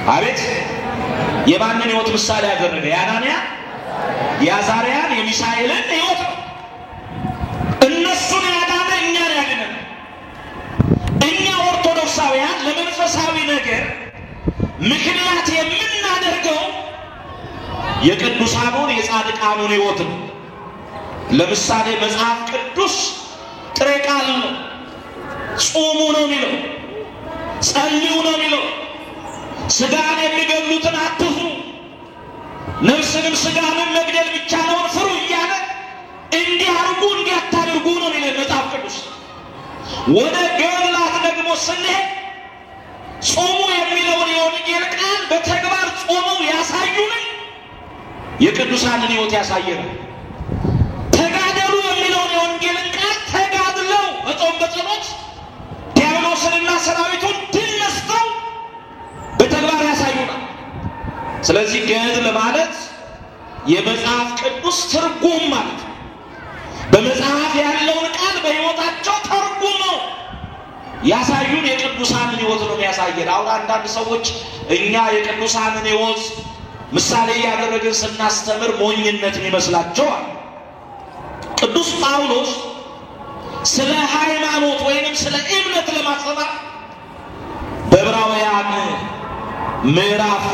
S1: አቤት የማንን ሕይወት ምሳሌ ያደረገ? የአናንያ የአዛርያን የሚሳኤልን ሕይወት ነው። እነሱን ያዳነ እኛን ያድነን። እኛ ኦርቶዶክሳውያን ለመንፈሳዊ ነገር ምክንያት የምናደርገው የቅዱሳኑን የጻድቃኑን ሕይወት ነው። ለምሳሌ መጽሐፍ ቅዱስ ጥሬ ቃል ነው። ጾሙ ነው የሚለው፣ ጸልዩ ነው የሚለው። ስጋን የሚገሉትን አትፍሩ፣ ነፍስንም ስጋንም መግደል ብቻ ነው ፍሩ እያለ እንዲህ አድርጉ እንዲህ አታድርጉ ነው የሚለው መጽሐፍ ቅዱስ። ወደ ገድላት ደግሞ ስንሄድ ጾሙ የሚለውን የወንጌል ቃል በተግባር ጾመው ያሳዩን የቅዱሳንን ሕይወት ያሳየናል። ተጋደሉ የሚለውን የወንጌልን ቃል ተጋድለው በጾም በጸሎት ዲያብሎስንና ሰራዊቱን ድል ነስተው በተግባር ያሳዩናል። ስለዚህ ገድል ማለት የመጽሐፍ ቅዱስ ትርጉም ማለት ነው። በመጽሐፍ ያለውን ቃል በሕይወታቸው ተርጉመው ያሳዩን የቅዱሳንን ሕይወት ነው የሚያሳየን። አሁን አንዳንድ ሰዎች እኛ የቅዱሳንን ሕይወት ምሳሌ ያደረግን ስናስተምር ሞኝነት ይመስላቸዋል። ቅዱስ ጳውሎስ ስለ ሃይማኖት ወይንም ስለ እምነት ለማስተማር በዕብራውያን ምዕራፍ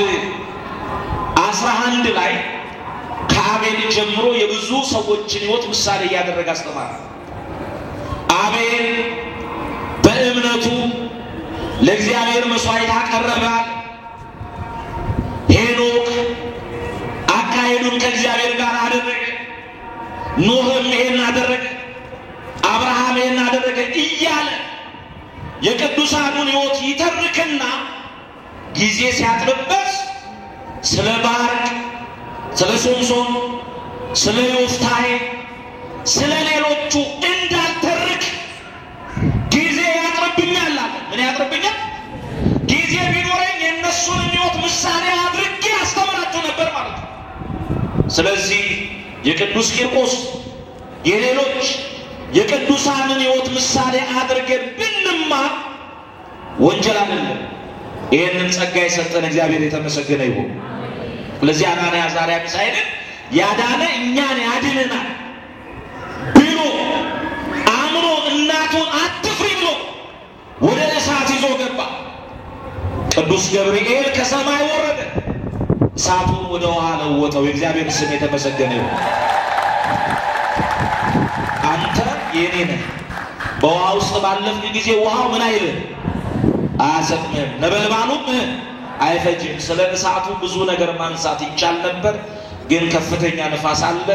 S1: 11 ላይ ከአቤል ጀምሮ የብዙ ሰዎችን ሕይወት ምሳሌ እያደረገ አስተማረ። አቤል በእምነቱ ለእግዚአብሔር መስዋዕት አቀረበ። ሄኖክ አካሄዱን ከእግዚአብሔር ጋር አደረገ። ኖህም ይሄን አደረገ። አብርሃም ይሄን አደረገ እያለ የቅዱሳኑን ሕይወት ይተርክና ጊዜ ሲያጥርበት ስለ ባርቅ፣ ስለ ሶምሶን፣ ስለ ዮፍታሔ፣ ስለ ሌሎቹ እንዳልተርክ ጊዜ ያጥርብኛል አለ። ምን ያጥርብኛል? ጊዜ ቢኖረኝ የእነሱን ሕይወት ምሳሌ አድርጌ አስተምራቸው ነበር ማለት ነው። ስለዚህ የቅዱስ ቂርቆስ የሌሎች የቅዱሳንን ሕይወት ምሳሌ አድርገን ብንማር ወንጀል አይደለም። ይህንን ጸጋ የሰጠን እግዚአብሔር የተመሰገነ ይሁን። ስለዚህ አናንያ አዛርያ ሚሳኤልን ያዳነ እኛን ያድነናል ብሎ አምኖ እናቱን አትፍሪ ብሎ ወደ እሳት ይዞ ገባ። ቅዱስ ገብርኤል ከሰማይ ወረደ፣ እሳቱን ወደ ውሃ ለወጠው። የእግዚአብሔር ስም የተመሰገነ ይሁን። አንተ የኔ ነህ። በውሃ ውስጥ ባለፍክ ጊዜ ውሃው ምን አይልም? አያሰጥምህም፣ ነበልባሉም አይፈጅም። ስለ እሳቱ ብዙ ነገር ማንሳት ይቻል ነበር፣ ግን ከፍተኛ ነፋስ አለ።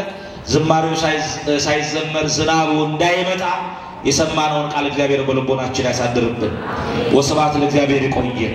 S1: ዝማሬው ሳይዘመር ዝናቡ እንዳይመጣ የሰማነውን ቃል እግዚአብሔር በልቦናችን ያሳድርብን። ወስብሐት ለእግዚአብሔር። ይቆየን።